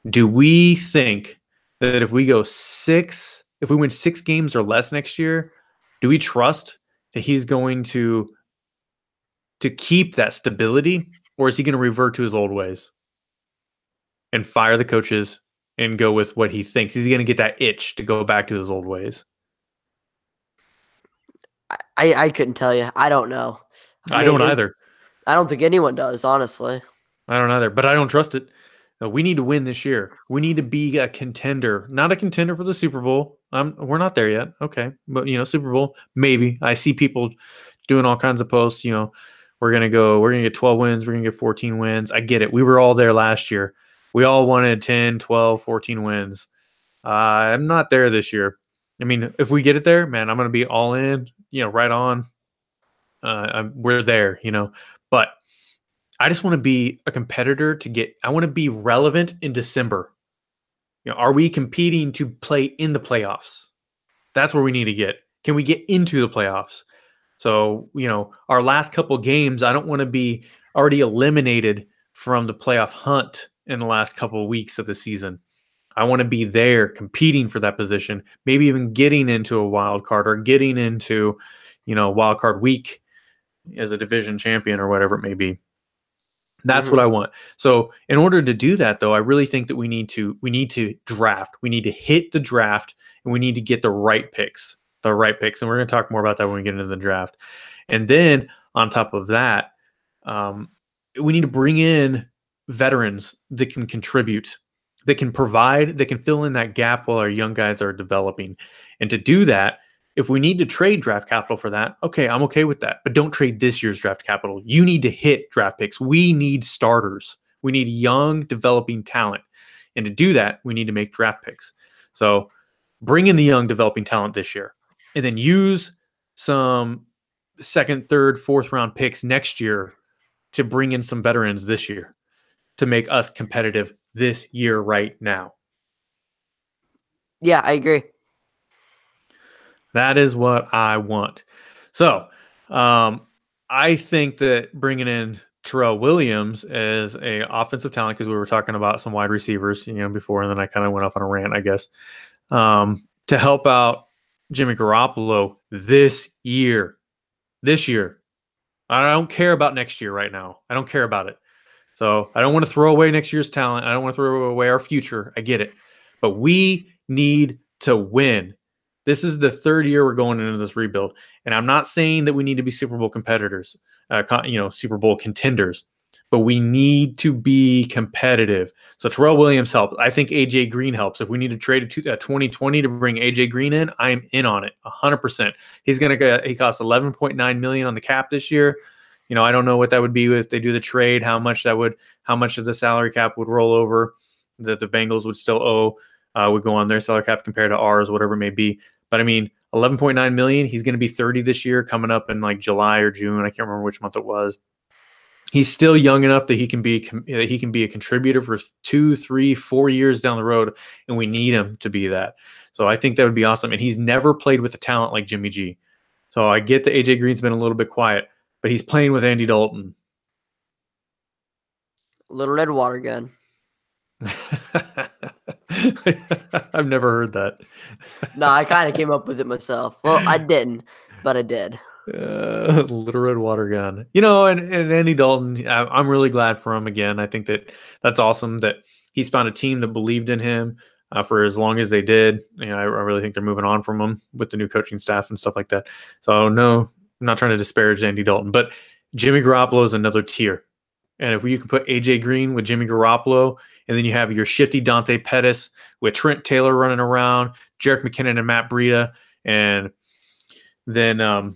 Speaker 1: do we think that if we win 6 games or less next year, do we trust that he's going to keep that stability, or is he going to revert to his old ways and fire the coaches and go with what he thinks? Is he going to get that itch to go back to his old ways?
Speaker 2: I couldn't tell you. I don't know.
Speaker 1: I don't either.
Speaker 2: I don't think anyone does, honestly.
Speaker 1: I don't either, but I don't trust it. No, we need to win this year. We need to be a contender, not a contender for the Super Bowl. We're not there yet. Okay. But, Super Bowl, maybe. I see people doing all kinds of posts, we're going to get 12 wins. We're going to get 14 wins. I get it. We were all there last year. We all wanted 10, 12, 14 wins. I'm not there this year. I mean, if we get it there, man, I'm going to be all in, right on. We're there, but I just want to be a competitor I want to be relevant in December. Are we competing to play in the playoffs? That's where we need to get. Can we get into the playoffs? So, our last couple games, I don't want to be already eliminated from the playoff hunt in the last couple of weeks of the season. I want to be there competing for that position, maybe even getting into a wild card or getting into, wild card week as a division champion or whatever it may be. That's what I want. So in order to do that, though, I really think that we need to draft. We need to hit the draft, and we need to get the right picks. And we're going to talk more about that when we get into the draft. And then on top of that, we need to bring in veterans that can contribute, that can provide, that can fill in that gap while our young guys are developing. And to do that, if we need to trade draft capital for that, okay, I'm okay with that. But don't trade this year's draft capital. You need to hit draft picks. We need starters. We need young, developing talent. And to do that, we need to make draft picks. So bring in the young, developing talent this year. And then use some second, third, fourth round picks next year to bring in some veterans this year to make us competitive this year right now.
Speaker 2: Yeah, I agree.
Speaker 1: That is what I want. So I think that bringing in Terrell Williams as a offensive talent, because we were talking about some wide receivers, before, and then I kind of went off on a rant, I guess, to help out Jimmy Garoppolo this year. I don't care about next year right now. I don't care about it. So I don't want to throw away next year's talent. I don't want to throw away our future. I get it. But we need to win. This is the third year we're going into this rebuild. And I'm not saying that we need to be Super Bowl competitors, Super Bowl contenders, but we need to be competitive. So Terrell Williams helps. I think AJ Green helps. If we need to trade a 2020 to bring AJ Green in, I'm in on it 100%. He costs $11.9 million on the cap this year. I don't know what that would be if they do the trade, how much of the salary cap would roll over that the Bengals would still owe, would go on their salary cap compared to ours, whatever it may be. But I mean, $11.9 million. He's going to be 30 this year, coming up in like July or June. I can't remember which month it was. He's still young enough that he can be a contributor for 2, 3, 4 years down the road, and we need him to be that. So I think that would be awesome. And he's never played with a talent like Jimmy G. So I get that AJ Green's been a little bit quiet, but he's playing with Andy Dalton.
Speaker 2: Little Red Water Gun.
Speaker 1: I've never heard that.
Speaker 2: No, I kind of came up with it myself. Well, I didn't, but I did.
Speaker 1: Little Red Water Gun. And Andy Dalton, I'm really glad for him again. I think that's awesome that he's found a team that believed in him for as long as they did. I really think they're moving on from him with the new coaching staff and stuff like that. So, no, I'm not trying to disparage Andy Dalton, but Jimmy Garoppolo is another tier. And if you can put AJ Green with Jimmy Garoppolo, and then you have your shifty Dante Pettis with Trent Taylor running around, Jerick McKinnon and Matt Breida, and then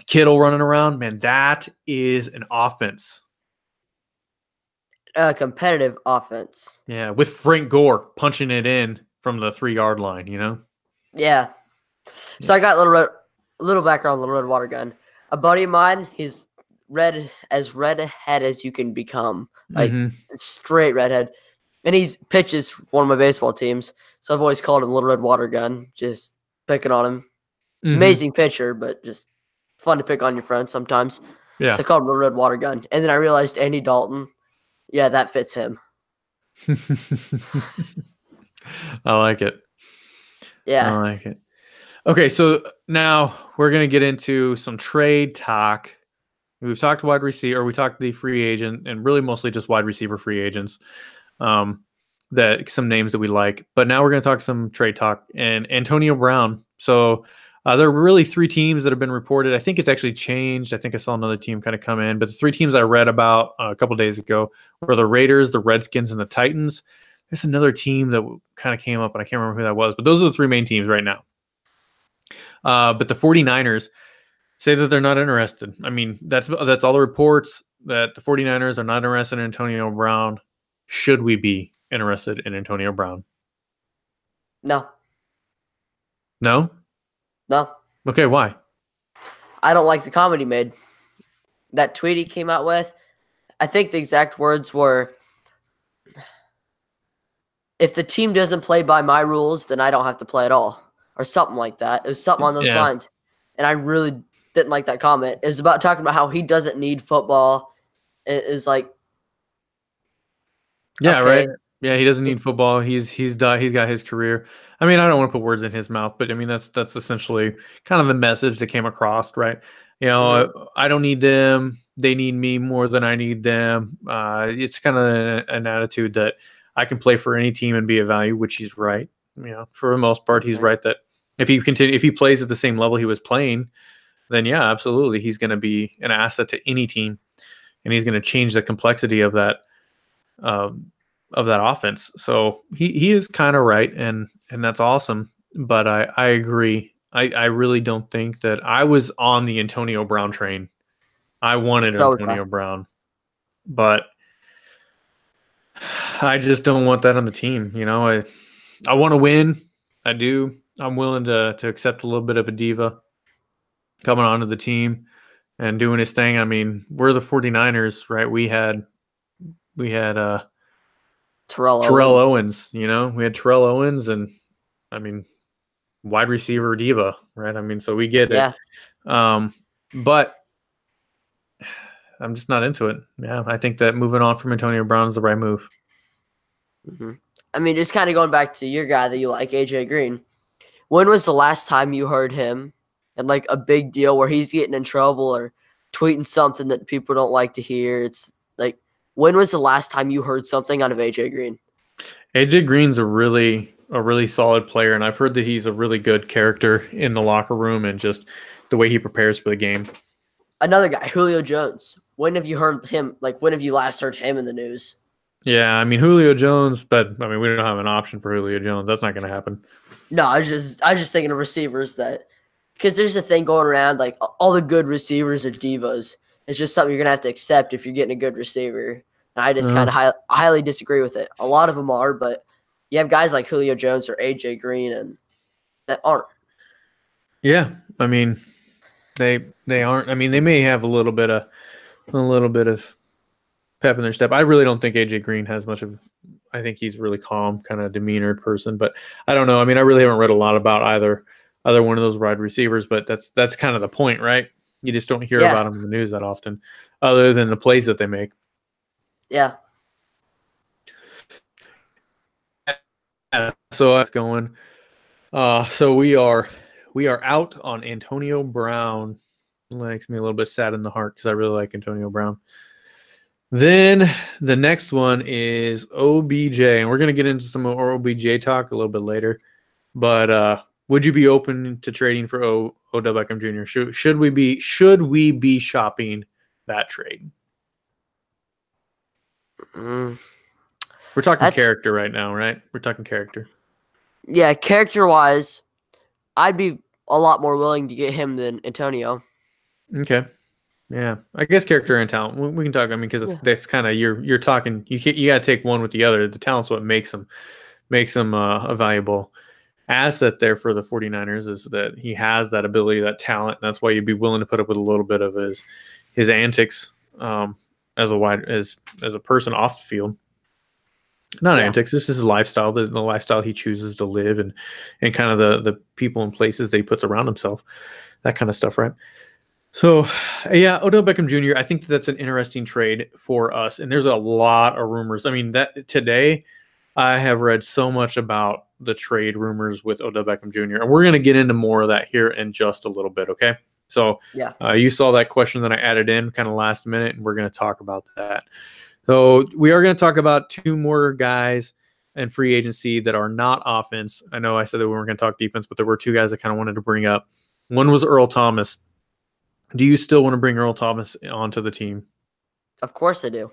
Speaker 1: Kittle running around, man, that is an offense.
Speaker 2: A competitive offense.
Speaker 1: Yeah, with Frank Gore punching it in from the 3-yard line,
Speaker 2: Yeah. So I got a little background on Little Red Water Gun. A buddy of mine, he's redhead as you can become, like straight redhead, and he's pitches for one of my baseball teams. So I've always called him Little Red Water Gun, just picking on him. Amazing pitcher, but just fun to pick on your friends sometimes.
Speaker 1: Yeah.
Speaker 2: So I called him Little Red Water Gun, and then I realized Andy Dalton. Yeah, that fits him.
Speaker 1: I like it.
Speaker 2: Yeah.
Speaker 1: I like it. Okay, so now we're going to get into some trade talk. We've talked wide receiver, or we talked the free agent, and really mostly just wide receiver free agents. That some names that we like, but now we're going to talk some trade talk and Antonio Brown. So there are really 3 teams that have been reported. I think it's actually changed. I think I saw another team kind of come in, but the 3 teams I read about a couple days ago were the Raiders, the Redskins, and the Titans. There's another team that kind of came up, and I can't remember who that was, but those are the 3 main teams right now. But the 49ers say that they're not interested. I mean, that's all the reports, that the 49ers are not interested in Antonio Brown. Should we be interested in Antonio Brown?
Speaker 2: No.
Speaker 1: No?
Speaker 2: No.
Speaker 1: Okay, why?
Speaker 2: I don't like the comment he made. That tweet he came out with, I think the exact words were, if the team doesn't play by my rules, then I don't have to play at all. Or something like that. It was something on those lines. And I really didn't like that comment. It was about talking about how he doesn't need football. It was like,
Speaker 1: yeah,
Speaker 2: okay.
Speaker 1: right. Yeah, he doesn't need football. He's got his career. I mean, I don't want to put words in his mouth, but I mean that's essentially kind of the message that came across, right? I don't need them. They need me more than I need them. It's kind of an attitude that I can play for any team and be of value, which he's right. For the most part, he's right that if he plays at the same level he was playing, then yeah, absolutely, he's going to be an asset to any team, and he's going to change the complexity of that offense. So he is kind of right, and that's awesome. But I agree. I really don't think that I was on the Antonio Brown train. I wanted Antonio Brown, but I just don't want that on the team. I want to win. I do. I'm willing to accept a little bit of a diva coming onto the team and doing his thing. I mean, we're the 49ers, right? We had
Speaker 2: Terrell
Speaker 1: Owens. We had Terrell Owens, and I mean, wide receiver diva, right? I mean, so we get it. But I'm just not into it. Yeah, I think that moving on from Antonio Brown is the right move.
Speaker 2: I mean, just kind of going back to your guy that you like, AJ Green. When was the last time you heard him and like a big deal where he's getting in trouble or tweeting something that people don't like to hear? It's like, when was the last time you heard something out of AJ Green?
Speaker 1: AJ Green's a really solid player, and I've heard that he's a really good character in the locker room and just the way he prepares for the game.
Speaker 2: Another guy, Julio Jones. When have you heard him? Like, when have you last heard him in the news?
Speaker 1: Yeah, I mean, Julio Jones, but I mean, we don't have an option for Julio Jones. That's not going to happen.
Speaker 2: No, I was just thinking of receivers that, because there's a thing going around, like all the good receivers are divas. It's just something you're going to have to accept if you're getting a good receiver. And I just kind of highly disagree with it. A lot of them are, but you have guys like Julio Jones or AJ Green and that aren't.
Speaker 1: Yeah, I mean, they aren't. I mean, they may have a little bit of pep in their step. I really don't think AJ Green has much of. I think he's a really calm, kind of demeanored person. But I don't know. I mean, I really haven't read a lot about either one of those wide receivers. But that's kind of the point, right? You just don't hear
Speaker 2: Yeah,
Speaker 1: about them in the news that often, other than the plays that they make.
Speaker 2: yeah.
Speaker 1: So that's going. So we are out on Antonio Brown. Makes me a little bit sad in the heart because I really like Antonio Brown. Then the next one is OBJ, and we're gonna get into some more OBJ talk a little bit later. But would you be open to trading for Odell Beckham Jr.? Should we be shopping that trade?
Speaker 2: Mm,
Speaker 1: We're talking
Speaker 2: that's
Speaker 1: character right now, right? We're talking character.
Speaker 2: yeah. Character wise, I'd be a lot more willing to get him than Antonio.
Speaker 1: Okay. Yeah, I guess character and talent. We can talk. I mean, because
Speaker 2: Yeah.
Speaker 1: that's kind of you're talking. You got to take one with the other. The talent's what makes him a valuable asset there for the 49ers is that he has that ability, that talent. And that's why you'd be willing to put up with a little bit of his antics as a person off the field. Not
Speaker 2: Yeah.
Speaker 1: antics. This is his lifestyle, the lifestyle he chooses to live, and kind of the people and places that he puts around himself, that kind of stuff, right? So, yeah, Odell Beckham Jr. I think that's an interesting trade for us, and there's a lot of rumors. I mean, that today I have read so much about the trade rumors with Odell Beckham Jr., and we're going to get into more of that here in just a little bit. Okay, so
Speaker 2: Yeah.
Speaker 1: you saw that question that I added in kind of last minute, and we're going to talk about that. So we are going to talk about two more guys in free agency that are not offense. I know I said that we weren't going to talk defense, but there were two guys I kind of wanted to bring up. One was Earl Thomas. Do you still want to bring Earl Thomas onto the team?
Speaker 2: Of course I do.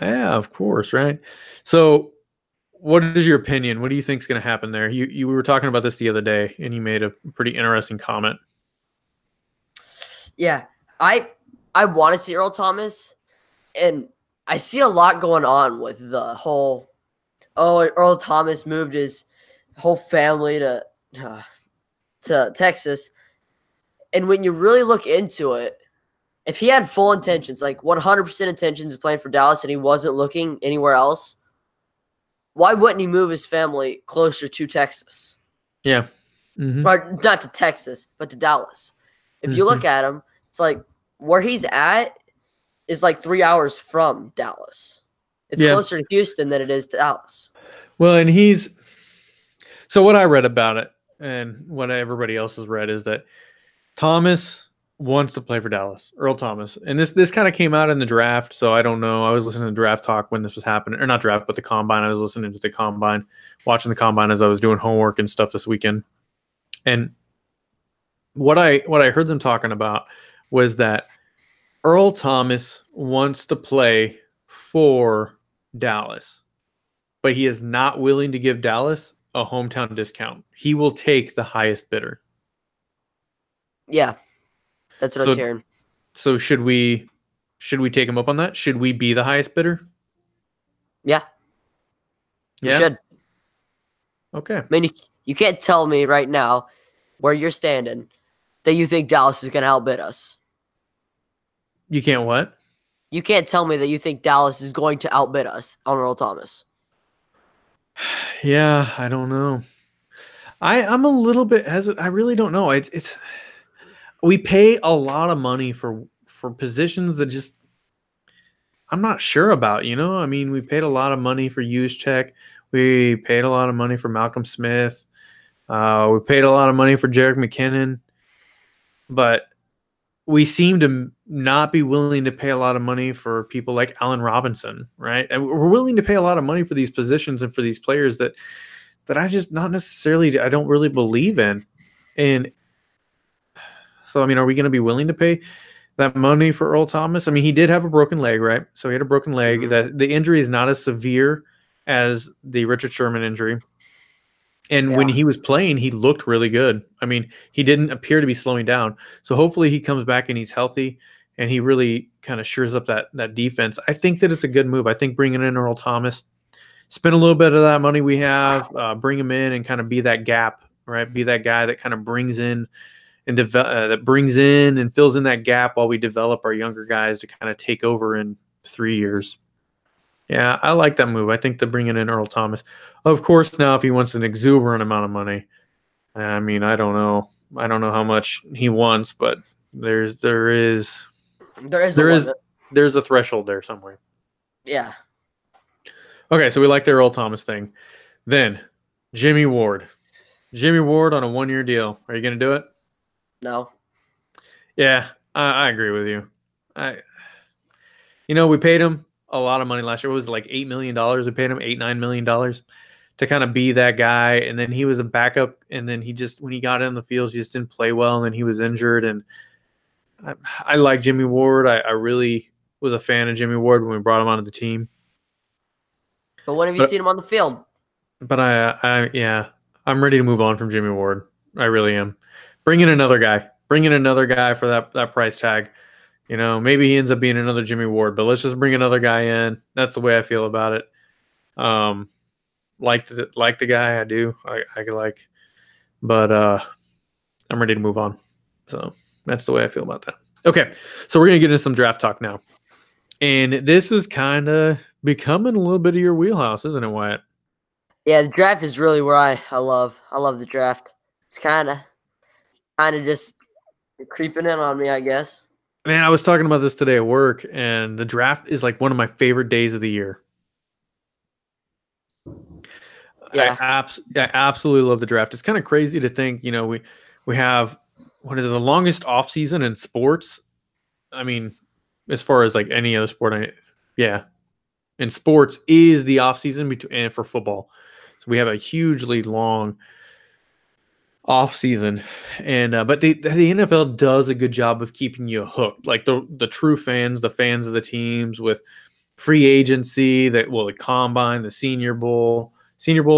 Speaker 1: Yeah, of course, right? So, what is your opinion? What do you think is going to happen there? You were talking about this the other day, and you made a pretty interesting comment.
Speaker 2: Yeah. I want to see Earl Thomas, and I see a lot going on with the whole. Oh, Earl Thomas moved his whole family to Texas, and when you really look into it, if he had full intentions, like 100% intentions of playing for Dallas, and he wasn't looking anywhere else, why wouldn't he move his family closer to Texas?
Speaker 1: Yeah. Mm-hmm.
Speaker 2: Or not to Texas, but to Dallas. If you look at him, it's like where he's at is like 3 hours from Dallas. It's closer to Houston than it is to Dallas.
Speaker 1: Well, and so what I read about it and what everybody else has read is that Thomas wants to play for Dallas, Earl Thomas. And this kind of came out in the draft, so I don't know. I was listening to draft talk when this was happening, or not draft, but the combine. I was listening to the combine, watching the combine as I was doing homework and stuff this weekend. And what I heard them talking about was that Earl Thomas wants to play for Dallas, but he is not willing to give Dallas a hometown discount. He will take the highest bidder.
Speaker 2: Yeah, that's what I was hearing.
Speaker 1: So should we take him up on that? Should we be the highest bidder?
Speaker 2: Yeah. You should.
Speaker 1: Okay.
Speaker 2: I mean, you can't tell me right now where you're standing that you think Dallas is going to outbid us.
Speaker 1: You can't what?
Speaker 2: You can't tell me that you think Dallas is going to outbid us on Earl Thomas.
Speaker 1: Yeah, I don't know. I'm a little bit hesitant. I really don't know. It's we pay a lot of money for positions that just I'm not sure about, you know? I mean, we paid a lot of money for Juszczyk. We paid a lot of money for Malcolm Smith. We paid a lot of money for Jerick McKinnon. But we seem to not be willing to pay a lot of money for people like Allen Robinson, right? And we're willing to pay a lot of money for these positions and for these players that I just not necessarily, I don't really believe in. And so, I mean, are we going to be willing to pay that money for Earl Thomas? I mean, he did have a broken leg, right? So he had a broken leg.
Speaker 2: Mm-hmm.
Speaker 1: The injury is not as severe as the Richard Sherman injury. And when he was playing, he looked really good. I mean, he didn't appear to be slowing down. So hopefully he comes back and he's healthy and he really kind of shores up that defense. I think that it's a good move. I think bringing in Earl Thomas, spend a little bit of that money we have, bring him in and kind of be that gap, right? Be that guy that kind of brings in and that brings in and fills in that gap while we develop our younger guys to kind of take over in 3 years. Yeah, I like that move. I think to bringing in Earl Thomas. Of course, now if he wants an exuberant amount of money, I mean, I don't know. I don't know how much he wants, but there is
Speaker 2: a limit.
Speaker 1: there's a threshold there somewhere.
Speaker 2: Yeah.
Speaker 1: Okay, so we like the Earl Thomas thing. Then Jimmy Ward. Jimmy Ward on a 1-year deal. Are you going to do it?
Speaker 2: No.
Speaker 1: Yeah, I agree with you. We paid him a lot of money last year. It was like $8 million. We paid him $8-9 million to kind of be that guy. And then he was a backup. And then when he got in the field, he just didn't play well. And then he was injured. And I like Jimmy Ward. I really was a fan of Jimmy Ward when we brought him onto the team.
Speaker 2: But when have you seen him on the field?
Speaker 1: But I'm ready to move on from Jimmy Ward. I really am. Bring in another guy. Bring in another guy for that price tag. Maybe he ends up being another Jimmy Ward, but let's just bring another guy in. That's the way I feel about it. Like the guy, I do. I like, but I'm ready to move on. So that's the way I feel about that. Okay, so we're gonna get into some draft talk now, and this is kind of becoming a little bit of your wheelhouse, isn't it, Wyatt?
Speaker 2: Yeah, the draft is really where I love the draft. It's kind of just creeping in on me, I guess.
Speaker 1: Man, I was talking about this today at work, and the draft is like one of my favorite days of the year.
Speaker 2: Yeah.
Speaker 1: I absolutely love the draft. It's kind of crazy to think, we have, what is it, the longest off season in sports? I mean, as far as like any other sport, in sports is the off season and for football. So we have a hugely long off season, and but the NFL does a good job of keeping you hooked, like the true fans, the fans of the teams, with free agency, the combine, the Senior Bowl,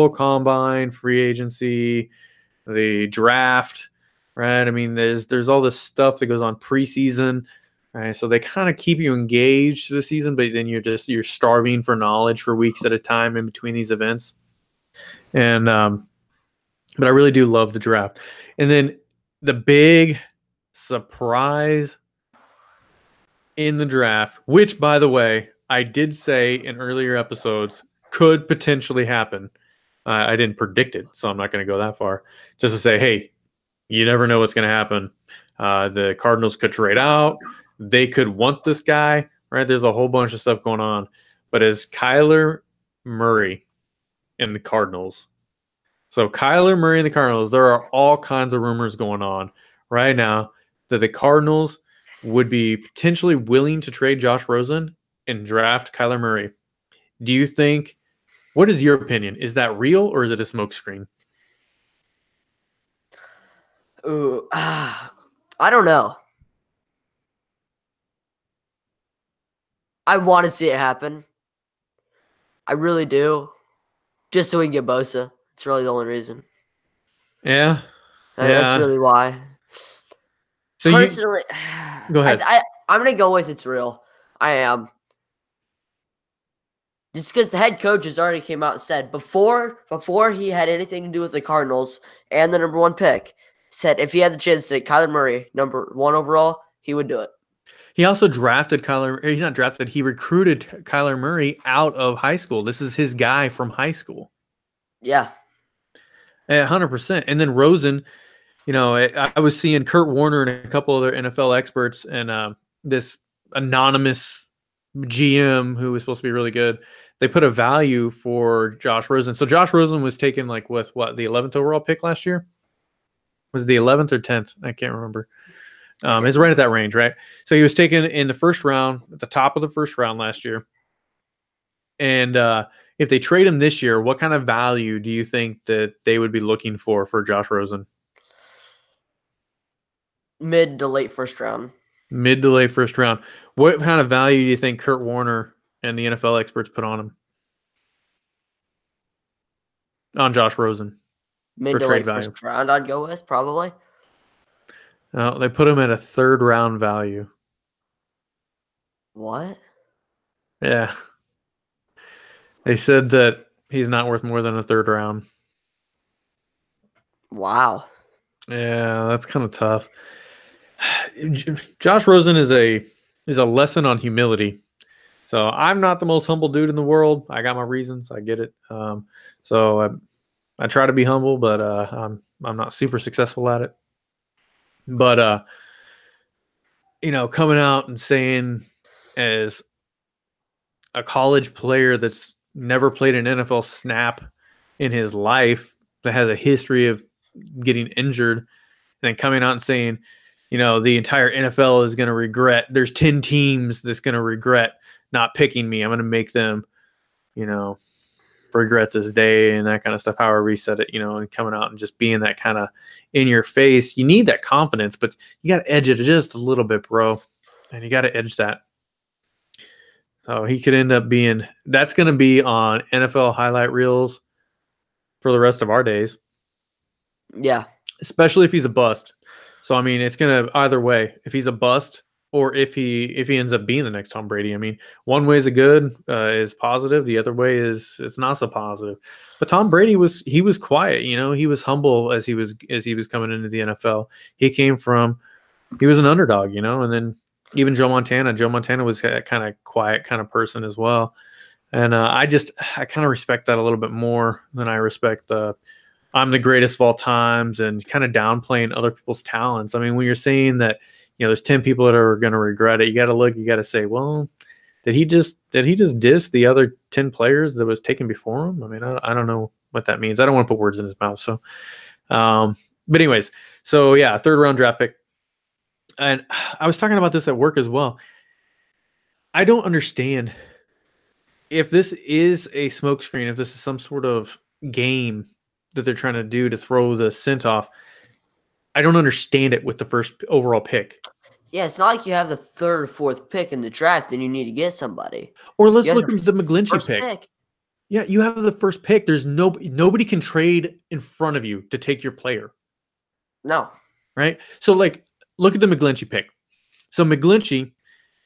Speaker 1: combine, free agency, the draft, right? I mean, there's all this stuff that goes on preseason, right? So they kind of keep you engaged through the season, but then you're starving for knowledge for weeks at a time in between these events, and but I really do love the draft. And then the big surprise in the draft, which, by the way, I did say in earlier episodes could potentially happen. I didn't predict it, so I'm not going to go that far. Just to say, hey, you never know what's going to happen. The Cardinals could trade out. They could want this guy, right? There's a whole bunch of stuff going on. But is Kyler Murray in the Cardinals? So Kyler Murray and the Cardinals, there are all kinds of rumors going on right now that the Cardinals would be potentially willing to trade Josh Rosen and draft Kyler Murray. Do you think, what is your opinion? Is that real or is it a smokescreen?
Speaker 2: Ooh, I don't know. I want to see it happen. I really do. Just so we can get Bosa. It's really the only reason.
Speaker 1: Yeah.
Speaker 2: That's really why.
Speaker 1: So
Speaker 2: personally,
Speaker 1: go ahead.
Speaker 2: I'm going to go with it's real. I am. Just because the head coach has already came out and said before he had anything to do with the Cardinals and the number 1 pick, said if he had the chance to take Kyler Murray, number 1 overall, he would do it.
Speaker 1: He also drafted he recruited Kyler Murray out of high school. This is his guy from high school.
Speaker 2: Yeah.
Speaker 1: 100%. And then Rosen, I was seeing Kurt Warner and a couple other NFL experts and this anonymous GM who was supposed to be really good. They put a value for Josh Rosen. So Josh Rosen was taken the 11th overall pick last year? Was it the 11th or 10th? I can't remember. It's right at that range, right? So he was taken in the first round, at the top of the first round last year. And if they trade him this year, what kind of value do you think that they would be looking for Josh Rosen?
Speaker 2: Mid to late first round.
Speaker 1: Mid to late first round. What kind of value do you think Kurt Warner and the NFL experts put on him? On Josh Rosen.
Speaker 2: Mid to late first round, I'd go with, probably.
Speaker 1: No, they put him at a 3rd round value.
Speaker 2: What?
Speaker 1: Yeah. They said that he's not worth more than a 3rd round.
Speaker 2: Wow.
Speaker 1: Yeah, that's kind of tough. Josh Rosen is a lesson on humility. So I'm not the most humble dude in the world. I got my reasons. I get it. So I try to be humble, but I'm not super successful at it. But coming out and saying as a college player that's never played an NFL snap in his life, that has a history of getting injured, and then coming out and saying, the entire NFL is going to regret. There's 10 teams that's going to regret not picking me. I'm going to make them, regret this day and that kind of stuff. However he said it, and coming out and just being that kind of in your face. You need that confidence, but you got to edge it just a little bit, bro. And you got to edge that. So he could end up being. That's going to be on NFL highlight reels for the rest of our days.
Speaker 2: Yeah.
Speaker 1: Especially if he's a bust. So I mean, it's gonna either way. If he's a bust, or if he ends up being the next Tom Brady. I mean, one way is a good, is positive. The other way is it's not so positive. But Tom Brady was quiet. He was humble as he was coming into the NFL. He was an underdog. And then even Joe Montana was a kind of quiet kind of person as well. And I kind of respect that a little bit more than I respect the I'm the greatest of all times and kind of downplaying other people's talents. I mean, when you're saying that, there's 10 people that are going to regret it, you got to say, well, did he just diss the other 10 players that was taken before him? I mean, I don't know what that means. I don't want to put words in his mouth. So, but anyways, so yeah, 3rd round draft pick. And I was talking about this at work as well. I don't understand if this is a smokescreen, if this is some sort of game that they're trying to do to throw the scent off. I don't understand it with the first overall pick.
Speaker 2: Yeah, it's not like you have the 3rd, 4th pick in the draft and you need to get somebody.
Speaker 1: Or let's look at the McGlinchey pick. Yeah, you have the first pick. There's nobody can trade in front of you to take your player.
Speaker 2: No.
Speaker 1: Right? So look at the McGlinchey pick. So McGlinchey,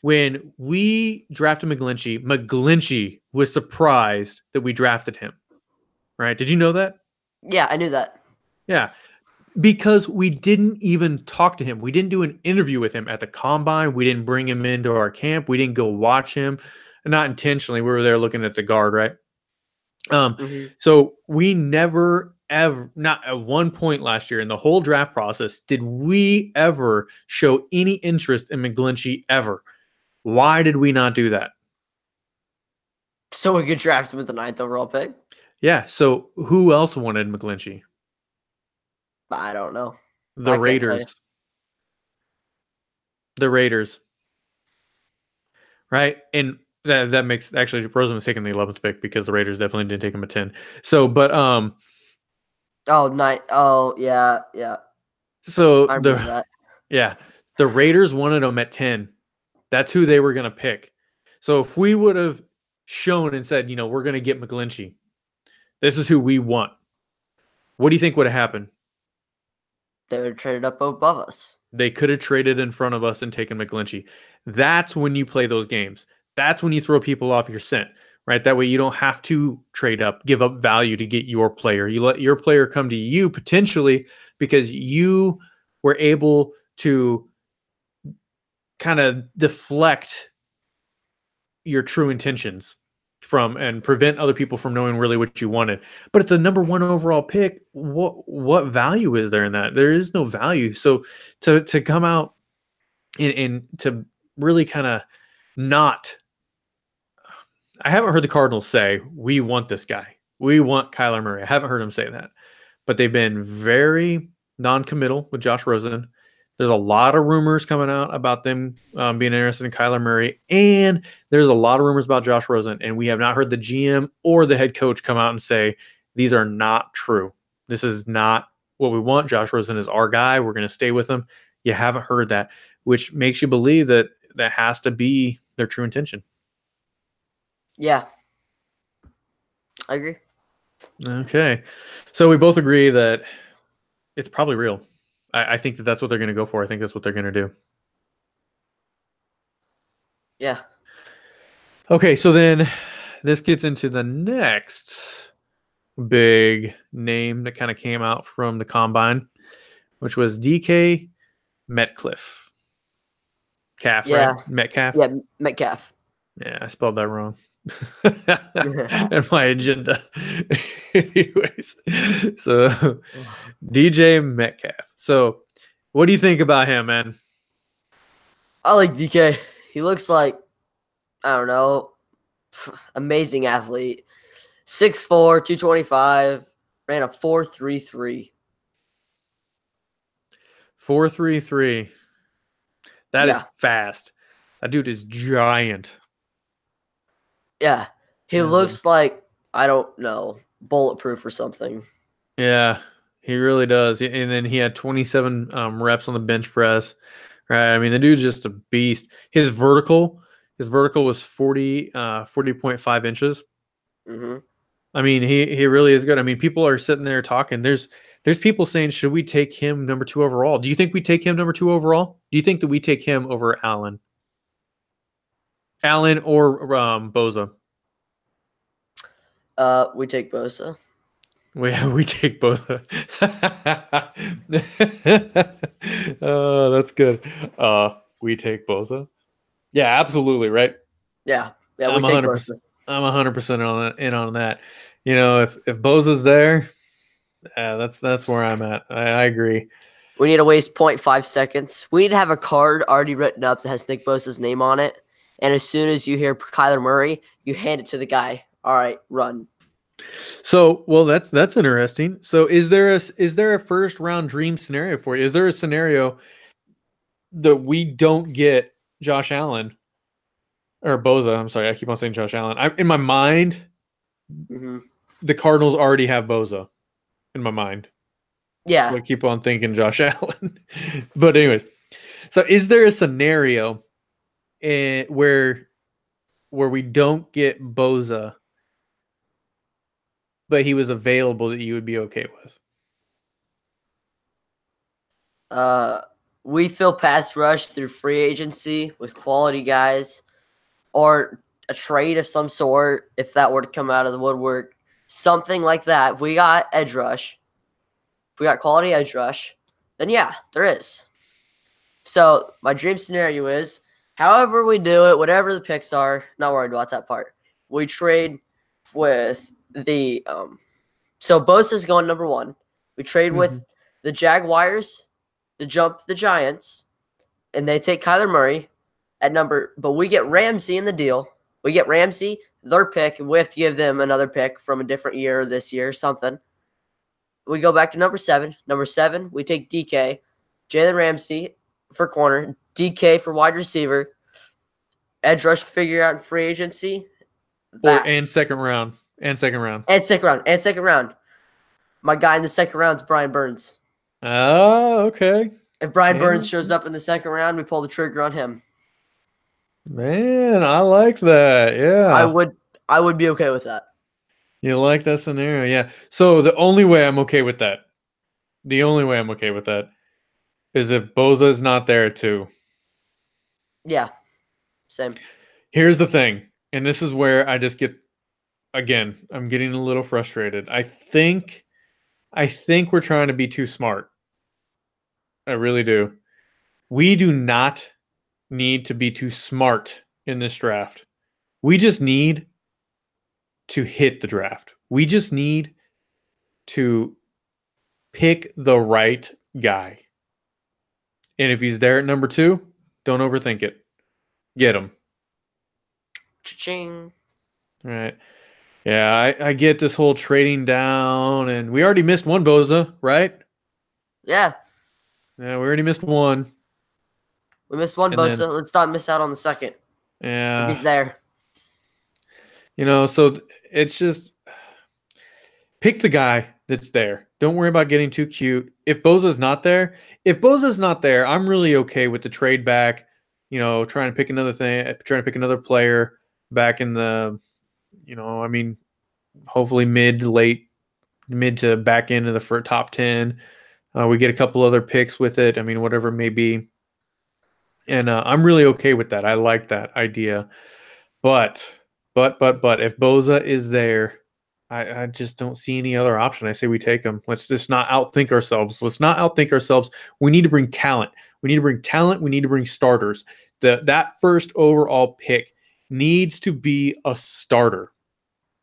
Speaker 1: when we drafted McGlinchey was surprised that we drafted him. Right? Did you know that?
Speaker 2: Yeah, I knew that.
Speaker 1: Yeah, because we didn't even talk to him. We didn't do an interview with him at the combine. We didn't bring him into our camp. We didn't go watch him. Not intentionally. We were there looking at the guard, right? So we never, ever, not at one point last year in the whole draft process, did we ever show any interest in McGlinchey ever. Why did we not do that?
Speaker 2: So we could draft him with the 9th overall pick?
Speaker 1: Yeah, so who else wanted McGlinchey?
Speaker 2: I don't know.
Speaker 1: The Raiders. The Raiders. Right? And that makes actually Rosen was taking the 11th pick because the Raiders definitely didn't take him at 10. So, but
Speaker 2: yeah.
Speaker 1: So
Speaker 2: I remember that.
Speaker 1: Yeah, the Raiders wanted him at 10. That's who they were going to pick. So if we would have shown and said, we're going to get McGlinchey, this is who we want, what do you think would have happened?
Speaker 2: They would have traded up above us.
Speaker 1: They could have traded in front of us and taken McGlinchey. That's when you play those games. That's when you throw people off your scent, right? That way you don't have to trade up, give up value to get your player. You let your player come to you potentially because you were able to kind of deflect your true intentions from and prevent other people from knowing really what you wanted. But at the number 1 overall pick, what value is there in that? There is no value. So to come out and to really kind of not, I haven't heard the Cardinals say, we want this guy. We want Kyler Murray. I haven't heard them say that. But they've been very non-committal with Josh Rosen. There's a lot of rumors coming out about them being interested in Kyler Murray, and there's a lot of rumors about Josh Rosen, and we have not heard the GM or the head coach come out and say, these are not true. This is not what we want. Josh Rosen is our guy. We're going to stay with him. You haven't heard that, which makes you believe that that has to be their true intention.
Speaker 2: Yeah. I agree.
Speaker 1: Okay. So we both agree that it's probably real. I think that that's what they're going to go for. I think that's what they're going to do.
Speaker 2: Yeah.
Speaker 1: Okay, so then this gets into the next big name that kind of came out from the combine. which was DK Metcalf. Calf,
Speaker 2: Yeah.
Speaker 1: right? Metcalf?
Speaker 2: Yeah, Metcalf.
Speaker 1: Yeah, I spelled that wrong. And my agenda. Anyways, so DJ Metcalf. So, what do you think about him, man?
Speaker 2: I like DK. He looks like, I don't know, amazing athlete. 6'4", 225, ran a 4.33.
Speaker 1: 4.33. That is
Speaker 2: Yeah.
Speaker 1: fast. That dude is giant.
Speaker 2: Yeah. He
Speaker 1: Yeah,
Speaker 2: looks like, I don't know, bulletproof or something.
Speaker 1: yeah, he really does. And then he had 27 reps on the bench press. Right. I mean, the dude's just a beast. His vertical was 40.5 inches.
Speaker 2: Mm-hmm.
Speaker 1: I mean, he really is good. I mean, people are sitting there talking. There's people saying, should we take him number 2 overall? Do you think we take him number 2 overall? Do you think that we take him over Allen? Allen or Bosa?
Speaker 2: We take Bosa.
Speaker 1: We take both. Oh, that's good. We take Bosa. Yeah, absolutely right.
Speaker 2: Yeah. Yeah, we
Speaker 1: I'm
Speaker 2: take
Speaker 1: 100%.
Speaker 2: Bosa.
Speaker 1: I'm 100% in on that. You know, if Bosa's there, that's where I'm at. I agree.
Speaker 2: We need to waste 0.5 seconds. We need to have a card already written up that has Nick Bosa's name on it. And as soon as you hear Kyler Murray, you hand it to the guy. All right, run.
Speaker 1: So, well, that's interesting. So, is there a first round dream scenario for you? Is there a scenario that we don't get Josh Allen or Bosa? I'm sorry, I keep on saying Josh Allen. In my mind,
Speaker 2: Mm-hmm.
Speaker 1: the Cardinals already have Bosa in my mind.
Speaker 2: Yeah.
Speaker 1: So I keep on thinking Josh Allen. But anyways, so is there a scenario where we don't get Bosa, but he was available that you would be okay with?
Speaker 2: We fill pass rush through free agency with quality guys or a trade of some sort if that were to come out of the woodwork. Something like that. If we got edge rush, if we got quality edge rush, then yeah, there is. So my dream scenario is however we do it, whatever the picks are, not worried about that part. We trade with the so Bosa's going number 1. We trade with the Jaguars to jump the Giants, and they take Kyler Murray at number, but we get Ramsey in the deal. We get Ramsey, their pick, and we have to give them another pick from a different year this year, something. We go back to number 7. Number 7, we take DK, Jalen Ramsey for corner, DK for wide receiver, edge rush figure out in free agency.
Speaker 1: And second round.
Speaker 2: And second round. My guy in the second round is Brian Burns.
Speaker 1: Oh, okay.
Speaker 2: If Brian Burns shows up in the second round, we pull the trigger on him.
Speaker 1: Man, I like that. Yeah.
Speaker 2: I would be okay with that.
Speaker 1: You like that scenario, yeah. So the only way I'm okay with that is if Bosa is not there too.
Speaker 2: Yeah, same.
Speaker 1: Here's the thing, and this is where I just get, again, I'm getting a little frustrated. I think we're trying to be too smart. I really do. We do not need to be too smart in this draft. We just need to hit the draft. We just need to pick the right guy. And if he's there at number 2, don't overthink it. Get him.
Speaker 2: Cha-ching.
Speaker 1: All right. Yeah, I get this whole trading down, and we already missed one Bosa, right?
Speaker 2: Yeah.
Speaker 1: Yeah, we already missed one.
Speaker 2: We missed one Bosa. Let's not miss out on the second.
Speaker 1: Yeah.
Speaker 2: If he's there.
Speaker 1: You know, so it's just pick the guy that's there. Don't worry about getting too cute. If Bosa's not there, I'm really okay with the trade back, you know, trying to pick another player back in the, you know, I mean, hopefully mid to back end of the top 10. We get a couple other picks with it. I mean, whatever it may be. And I'm really okay with that. I like that idea. But if Bosa is there, I just don't see any other option. I say we take him. Let's just not outthink ourselves. Let's not outthink ourselves. We need to bring talent. We need to bring talent. We need to bring starters. That first overall pick needs to be a starter,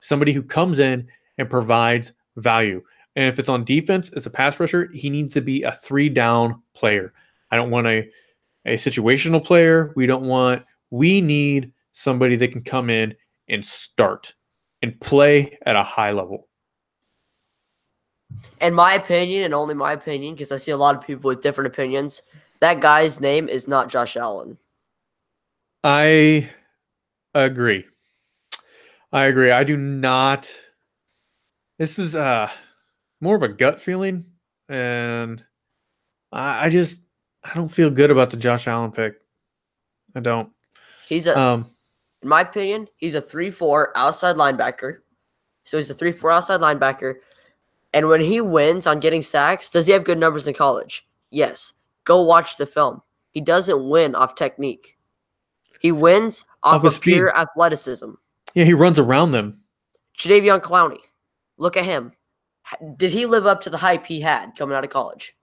Speaker 1: somebody who comes in and provides value. And if it's on defense, as a pass rusher, he needs to be a 3-down player. I don't want a situational player. We need somebody that can come in and start and play at a high level.
Speaker 2: In my opinion, and only my opinion, because I see a lot of people with different opinions, that guy's name is not Josh Allen.
Speaker 1: I agree. I do not. This is more of a gut feeling, and I don't feel good about the Josh Allen pick. I don't.
Speaker 2: In my opinion, he's a 3-4 outside linebacker. So he's a 3-4 outside linebacker. And when he wins on getting sacks, does he have good numbers in college? Yes. Go watch the film. He doesn't win off technique. He wins off of pure athleticism.
Speaker 1: Yeah, he runs around them.
Speaker 2: Jadeveon Clowney, look at him. Did he live up to the hype he had coming out of college?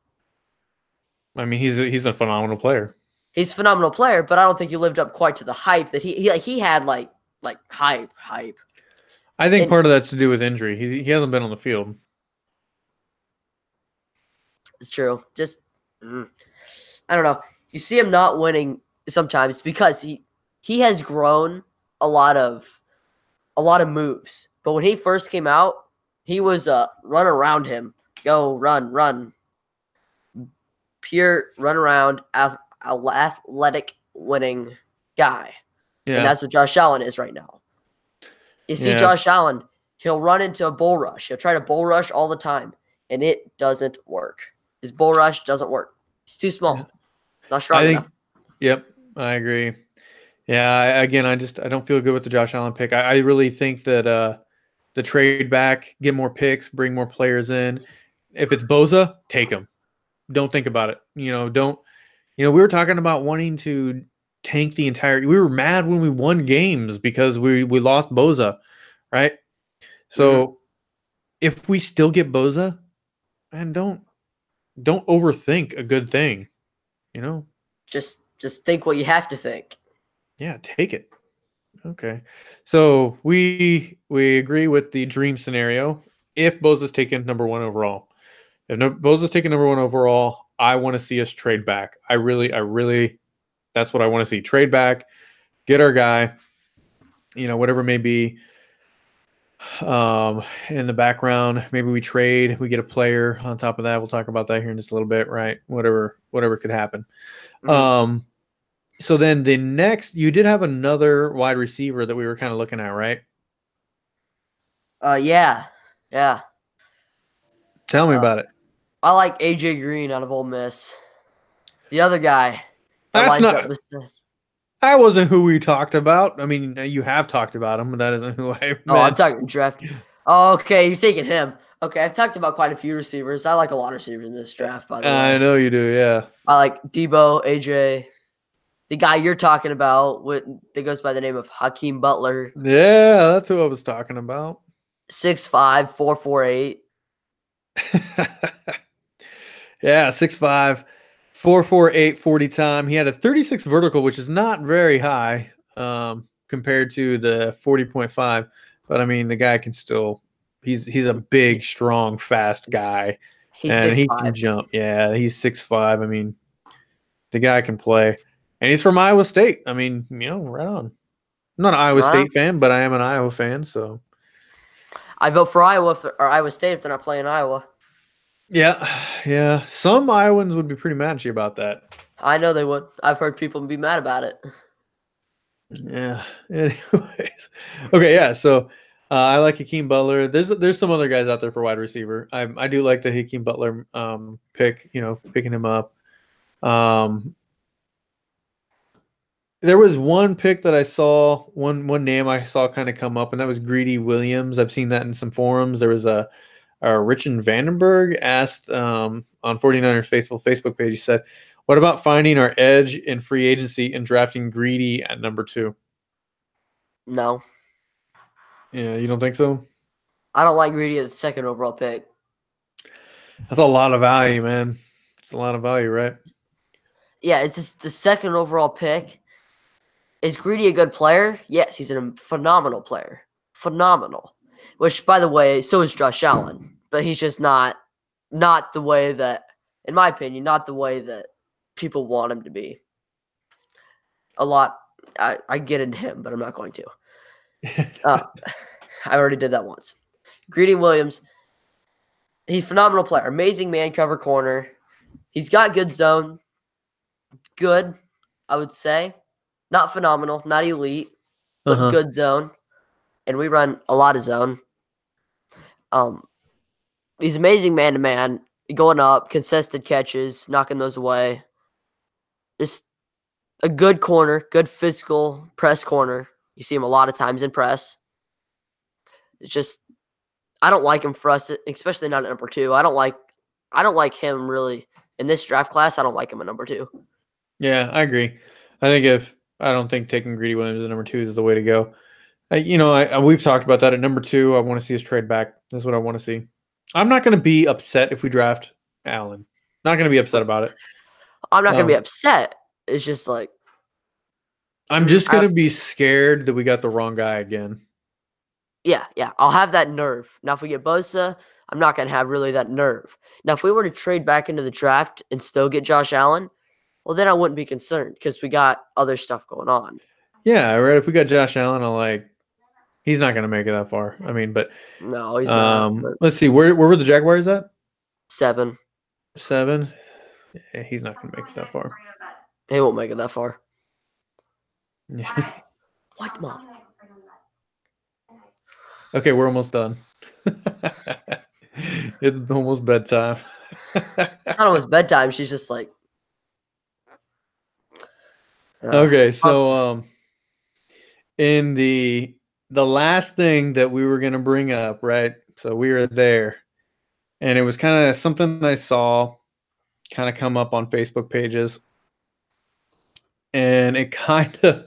Speaker 1: I mean, he's a phenomenal player.
Speaker 2: He's a phenomenal player, but I don't think he lived up quite to the hype that he had like hype.
Speaker 1: I think part of that's to do with injury. He hasn't been on the field.
Speaker 2: It's true. Just I don't know. You see him not winning sometimes because he has grown a lot of moves. But when he first came out, he was run around him. Go run. Pure run around athletic winning guy. Yeah. And that's what Josh Allen is right now. You see Josh Allen, he'll run into a bull rush. He'll try to bull rush all the time, and it doesn't work. His bull rush doesn't work. He's too small. Not strong enough.
Speaker 1: Yep, I agree. Yeah, I don't feel good with the Josh Allen pick. I really think that the trade back, get more picks, bring more players in. If it's Bosa, take him. Don't think about it. We were talking about wanting to tank the entire. We were mad when we won games because we lost Bosa, right? So if we still get Bosa, and don't overthink a good thing,
Speaker 2: Just think what you have to think.
Speaker 1: Yeah, take it. Okay. So we agree with the dream scenario. If Bosa's taken number 1 overall. If Bosa's taken number 1 overall, I want to see us trade back. I really that's what I want to see. Trade back, get our guy, whatever it may be. In the background, maybe we trade, we get a player on top of that. We'll talk about that here in just a little bit, right? Whatever could happen. So then the next, you did have another wide receiver that we were kind of looking at, right?
Speaker 2: Yeah.
Speaker 1: Tell me about it.
Speaker 2: I like AJ Green out of Ole Miss. The other guy.
Speaker 1: That wasn't who we talked about. I mean, you have talked about him, but that isn't who I meant.
Speaker 2: Oh, I'm talking draft. Oh, okay, you're thinking him. Okay, I've talked about quite a few receivers. I like a lot of receivers in this draft, by the way.
Speaker 1: I know you do, yeah.
Speaker 2: I like Debo, AJ. The guy you're talking about that goes by the name of Hakeem Butler.
Speaker 1: Yeah, that's who I was talking about.
Speaker 2: 6'5", 4.48.
Speaker 1: Yeah, 6'5", 4.48 40 time. He had a 36 vertical, which is not very high compared to the 40.5. But I mean, the guy can still. He's a big, strong, fast guy, and 6'5". He can jump. Yeah, he's 6'5". I mean, the guy can play, and he's from Iowa State. I mean, right on. I'm not an Iowa State fan, but I am an Iowa fan. So
Speaker 2: I vote for Iowa or Iowa State if they're not playing Iowa.
Speaker 1: Yeah. Some Iowans would be pretty mad at you about that.
Speaker 2: I know they would. I've heard people be mad about it.
Speaker 1: Yeah. Anyways. Okay, yeah. So I like Hakeem Butler. There's some other guys out there for wide receiver. I do like the Hakeem Butler pick, picking him up. There was one pick that I saw, one name I saw kind of come up, and that was Greedy Williams. I've seen that in some forums. There was a Richard Vandenberg asked on 49ers Faithful Facebook page. He said, "What about finding our edge in free agency and drafting Greedy at number 2?"
Speaker 2: No.
Speaker 1: Yeah, you don't think so?
Speaker 2: I don't like Greedy at the second overall pick.
Speaker 1: That's a lot of value, man. It's a lot of value, right?
Speaker 2: Yeah, it's just the second overall pick. Is Greedy a good player? Yes, he's a phenomenal player. Phenomenal. Which, by the way, so is Josh Allen. But he's just not the way that, in my opinion, not the way that people want him to be. I get into him, but I'm not going to. I already did that once. Greedy Williams, he's a phenomenal player. Amazing man cover corner. He's got good zone. Good, I would say. Not phenomenal, not elite, but good zone. And we run a lot of zone. He's amazing man to man, going up, consistent catches, knocking those away. Just a good corner, good physical press corner. You see him a lot of times in press. It's just I don't like him for us, especially not at number 2. I don't like him really in this draft class. I don't like him at number 2.
Speaker 1: Yeah, I agree. I don't think taking Greedy Williams at number 2 is the way to go. We've talked about that at number 2. I want to see us trade back. That's what I want to see. I'm not going to be upset if we draft Allen. Not going to be upset about it.
Speaker 2: I'm not going to be upset. It's just like
Speaker 1: I'm just going to be scared that we got the wrong guy again.
Speaker 2: Yeah. I'll have that nerve. Now, if we get Bosa, I'm not going to have really that nerve. Now, if we were to trade back into the draft and still get Josh Allen, well, then I wouldn't be concerned because we got other stuff going on.
Speaker 1: Yeah, right. If we got Josh Allen, he's not going to make it that far. I mean, but
Speaker 2: no, he's not.
Speaker 1: Let's see. Where were the Jaguars at?
Speaker 2: 7.
Speaker 1: 7? Yeah, he's not going to make it that far.
Speaker 2: He won't make it that far.
Speaker 1: Yeah.
Speaker 2: What, Mom?
Speaker 1: Okay, we're almost done. It's almost bedtime.
Speaker 2: It's not almost bedtime. She's just like.
Speaker 1: Okay, so in the last thing that we were gonna bring up, right? So we were there, and it was kind of something I saw kind of come up on Facebook pages, and it kind of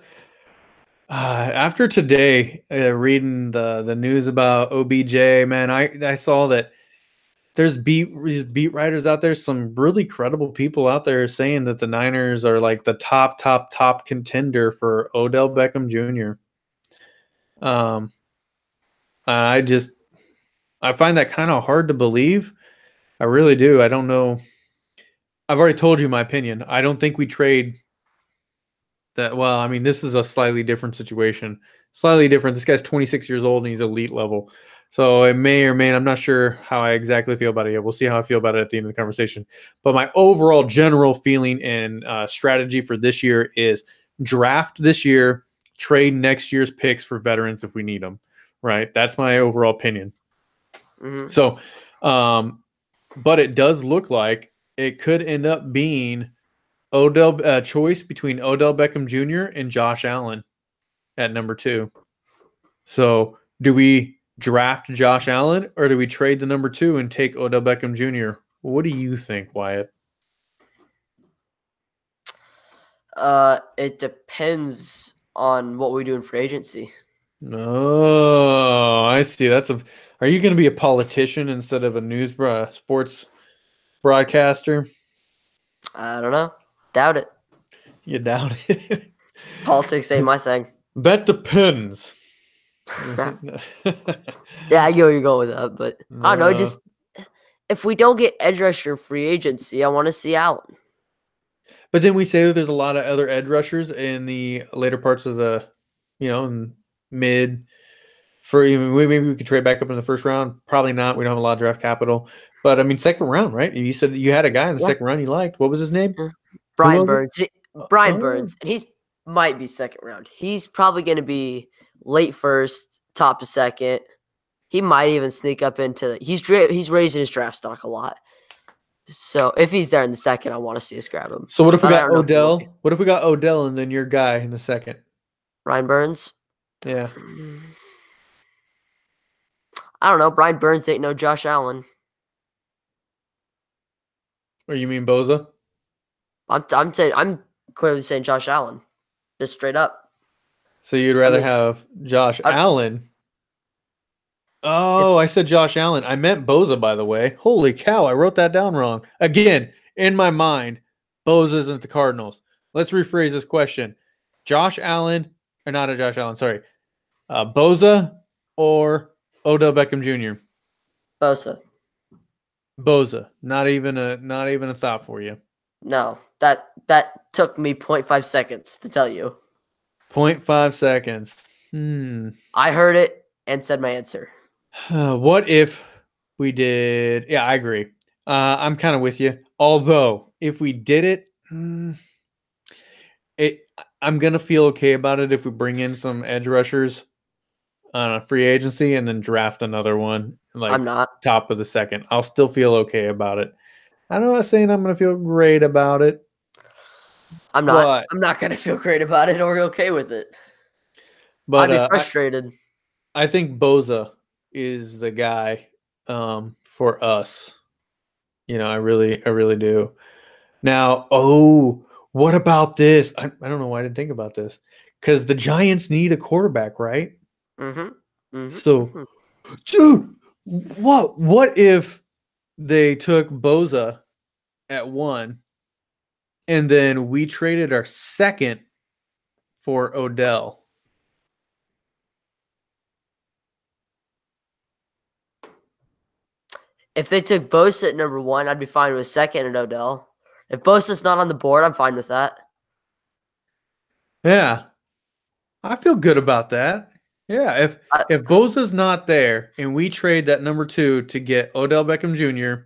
Speaker 1: after today reading the news about OBJ, man, I saw that there's beat writers out there, some really credible people out there saying that the Niners are like the top contender for Odell Beckham Jr. I find that kind of hard to believe. I really do. I don't know. I've already told you my opinion. I don't think we trade that. Well, I mean, this is a slightly different situation. Slightly different. This guy's 26 years old and he's elite level. So it may or may, I'm not sure how I exactly feel about it yet. We'll see how I feel about it at the end of the conversation. But my overall general feeling and strategy for this year is draft this year, trade next year's picks for veterans if we need them. Right? That's my overall opinion.
Speaker 2: Mm-hmm.
Speaker 1: So, but it does look like it could end up being choice between Odell Beckham Jr. and Josh Allen at number 2. So do we draft Josh Allen or do we trade the number 2 and take Odell Beckham Jr.? What do you think, Wyatt?
Speaker 2: It depends on what we do in free agency.
Speaker 1: Oh, I see. Are you going to be a politician instead of a sports broadcaster?
Speaker 2: I don't know. Doubt it.
Speaker 1: You doubt it?
Speaker 2: Politics ain't my thing.
Speaker 1: That depends.
Speaker 2: Yeah, I get where you're going with that, but I don't know. Just if we don't get edge rusher free agency, I want to see Allen.
Speaker 1: But then we say that there's a lot of other edge rushers in the later parts of the, in mid. Maybe we could trade back up in the first round. Probably not. We don't have a lot of draft capital. But I mean, second round, right? You said you had a guy in the second round you liked. What was his name?
Speaker 2: Brian Burns. Burns, and he's might be second round. He's probably going to be late first, top of second. He might even sneak up into. He's raising his draft stock a lot. So if he's there in the second, I want to see us grab him.
Speaker 1: So what if we got Odell? What if we got Odell and then your guy in the second?
Speaker 2: Ryan Burns.
Speaker 1: Yeah.
Speaker 2: I don't know. Brian Burns ain't no Josh Allen.
Speaker 1: Or you mean Bosa?
Speaker 2: I'm clearly saying Josh Allen, just straight up.
Speaker 1: So you'd rather have Josh Allen
Speaker 2: If
Speaker 1: Oh, I said Josh Allen. I meant Bosa, by the way. Holy cow, I wrote that down wrong. Again, in my mind, Bosa isn't the Cardinals. Let's rephrase this question. Josh Allen, or not a Josh Allen, sorry. Bosa or Odell Beckham Jr.?
Speaker 2: Bosa,
Speaker 1: Bosa. Not even a thought for you.
Speaker 2: no, that took me 0.5 seconds to tell you.
Speaker 1: 0.5 seconds.
Speaker 2: I heard it and said my answer.
Speaker 1: What if we did? Yeah, I agree. I'm kind of with you. Although, if we did it, it I'm gonna feel okay about it if we bring in some edge rushers on a free agency and then draft another one
Speaker 2: I'm
Speaker 1: like
Speaker 2: not.
Speaker 1: top of the second. I'll still feel okay about it. I'm not saying I'm gonna feel great about it,
Speaker 2: I'm not.
Speaker 1: but
Speaker 2: I'm not gonna feel great about it or okay with it.
Speaker 1: but
Speaker 2: I'd be
Speaker 1: I
Speaker 2: frustrated.
Speaker 1: I think Boza is the guy for us. I really do. Now, what about this? I don't know why I didn't think about this. Because the Giants need a quarterback, right?
Speaker 2: Mm-hmm. Mm-hmm.
Speaker 1: So,
Speaker 2: Mm-hmm.
Speaker 1: dude, what if they took Boza at 1 and then we traded our second for Odell?
Speaker 2: If they took Bosa at number 1, I'd be fine with second and Odell. If Bosa's not on the board, I'm fine with that.
Speaker 1: Yeah, I feel good about that. Yeah,
Speaker 2: I,
Speaker 1: if Bosa's not there and we trade that number 2 to get Odell Beckham Jr.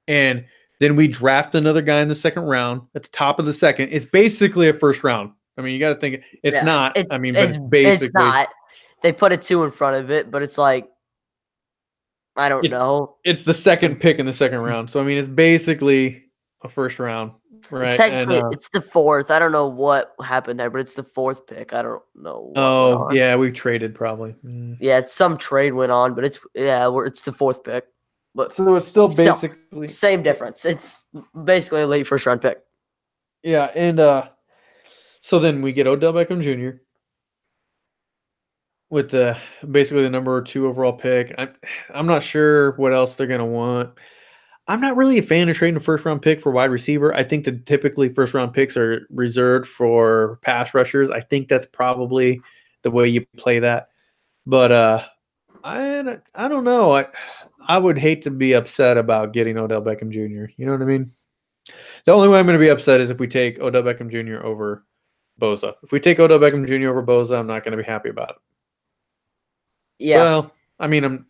Speaker 1: and then we draft another guy in the second round at the top of the second, it's basically a first round. I mean, you got to think it's
Speaker 2: yeah,
Speaker 1: not.
Speaker 2: it,
Speaker 1: I mean, but
Speaker 2: it's
Speaker 1: it's
Speaker 2: it's
Speaker 1: basically
Speaker 2: not. They put a 2 in front of it, but it's like I don't
Speaker 1: it,
Speaker 2: know.
Speaker 1: it's the second pick in the second round. So I mean, it's basically a first round,
Speaker 2: It's
Speaker 1: right? And
Speaker 2: technically it's the 4th. I don't know what happened there, but it's the 4th pick. I don't know what went
Speaker 1: oh
Speaker 2: on.
Speaker 1: yeah, we traded probably.
Speaker 2: Yeah, it's some trade went on, but it's it's the 4th pick. But
Speaker 1: So it's still
Speaker 2: still,
Speaker 1: basically
Speaker 2: same difference. It's basically a late first round pick.
Speaker 1: yeah, and so then we get Odell Beckham Jr. with the basically the number 2 overall pick. I'm not sure what else they're gonna want. I'm not really a fan of trading a first round pick for wide receiver. I think that typically first round picks are reserved for pass rushers. I think that's probably the way you play that. But I don't know. I would hate to be upset about getting Odell Beckham Jr. You know what I mean? The only way I'm going to be upset is if we take Odell Beckham Jr. over Bosa. If we take Odell Beckham Jr. over Bosa, I'm not going to be happy about it.
Speaker 2: Yeah,
Speaker 1: Well, I mean, I'm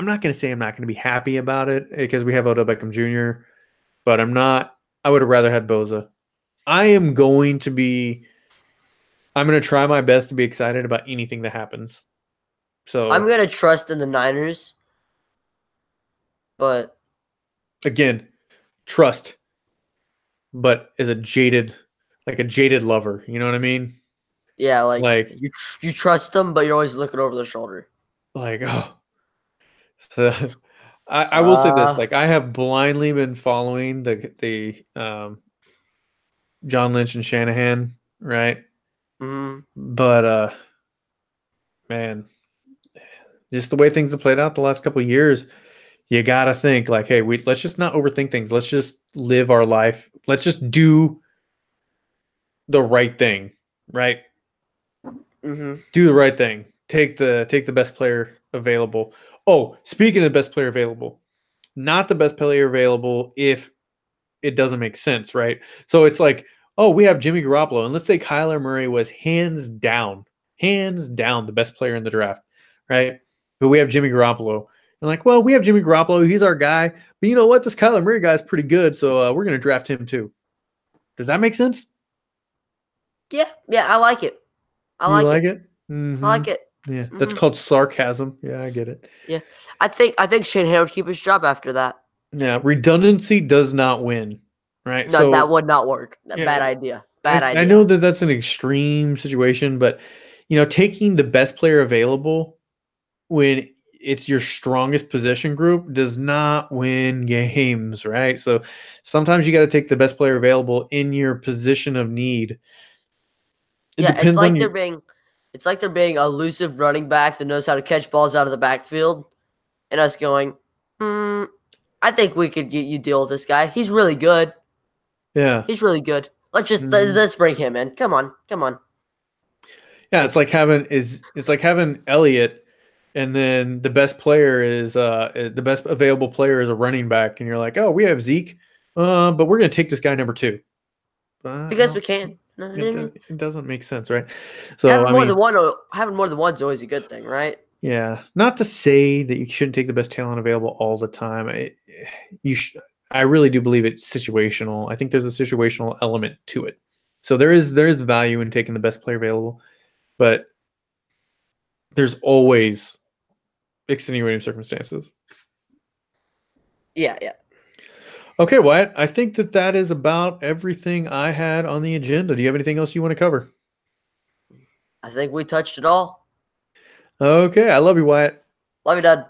Speaker 1: not going to say I'm not going to be happy about it because we have Odell Beckham Jr., but I'm not. I would have rather had Bosa. I'm going to try my best to be excited about anything that happens. So
Speaker 2: I'm gonna trust in the Niners, but
Speaker 1: again, trust, but as a jaded lover. You know what I mean?
Speaker 2: yeah, like
Speaker 1: Like,
Speaker 2: you trust them, but you're always looking over their shoulder.
Speaker 1: oh. So, I will say this:
Speaker 2: Uh,
Speaker 1: like, I have blindly been following the John Lynch and Shanahan, right?
Speaker 2: mhm.
Speaker 1: But man, just the way things have played out the last couple of years, you gotta think like, hey, let's just not overthink things. Let's just live our life. Let's just do the right thing, right?
Speaker 2: Mhm.
Speaker 1: Do the right thing. Take the best player available. Oh, speaking of the best player available, not the best player available if it doesn't make sense, right? So it's like, oh, we have Jimmy Garoppolo, and let's say Kyler Murray was hands down the best player in the draft, right? But we have Jimmy Garoppolo. And like, well, we have Jimmy Garoppolo, he's our guy, but you know what? This Kyler Murray guy is pretty good, so we're going to draft him too. Does that make sense?
Speaker 2: Yeah, yeah, I like it. I
Speaker 1: You
Speaker 2: like
Speaker 1: like
Speaker 2: it.
Speaker 1: it?
Speaker 2: I
Speaker 1: Mm-hmm.
Speaker 2: like it.
Speaker 1: Yeah, that's
Speaker 2: Mhm.
Speaker 1: called sarcasm. Yeah, I get it.
Speaker 2: Yeah, I think Shanahan would keep his job after that.
Speaker 1: Yeah, redundancy does not win, right?
Speaker 2: No, that
Speaker 1: So
Speaker 2: would not work.
Speaker 1: yeah,
Speaker 2: Bad idea. Bad
Speaker 1: I
Speaker 2: idea.
Speaker 1: know that that's an extreme situation, but taking the best player available when it's your strongest position group does not win games, right? So sometimes you got to take the best player available in your position of need. It
Speaker 2: Yeah, it's
Speaker 1: depends on
Speaker 2: like
Speaker 1: your
Speaker 2: It's like there being a elusive running back that knows how to catch balls out of the backfield, and us going, I think we could get you deal with this guy. He's really good.
Speaker 1: Yeah.
Speaker 2: He's really good. Let's bring him in. Come on.
Speaker 1: Yeah, it's like having Elliott, and then the best player is the best available player is a running back, and you're like, oh, we have Zeke, but we're gonna take this guy number 2
Speaker 2: Because we can.
Speaker 1: It doesn't make sense, right? So
Speaker 2: Having more than one's always a good thing, right?
Speaker 1: Yeah, not to say that you shouldn't take the best talent available all the time. I really do believe it's situational. I think there's a situational element to it. So there is value in taking the best player available, but there's always extenuating circumstances.
Speaker 2: Yeah.
Speaker 1: Okay, Wyatt, I think that is about everything I had on the agenda. Do you have anything else you want to cover?
Speaker 2: I think we touched it all.
Speaker 1: Okay, I love you, Wyatt.
Speaker 2: Love you, Dad.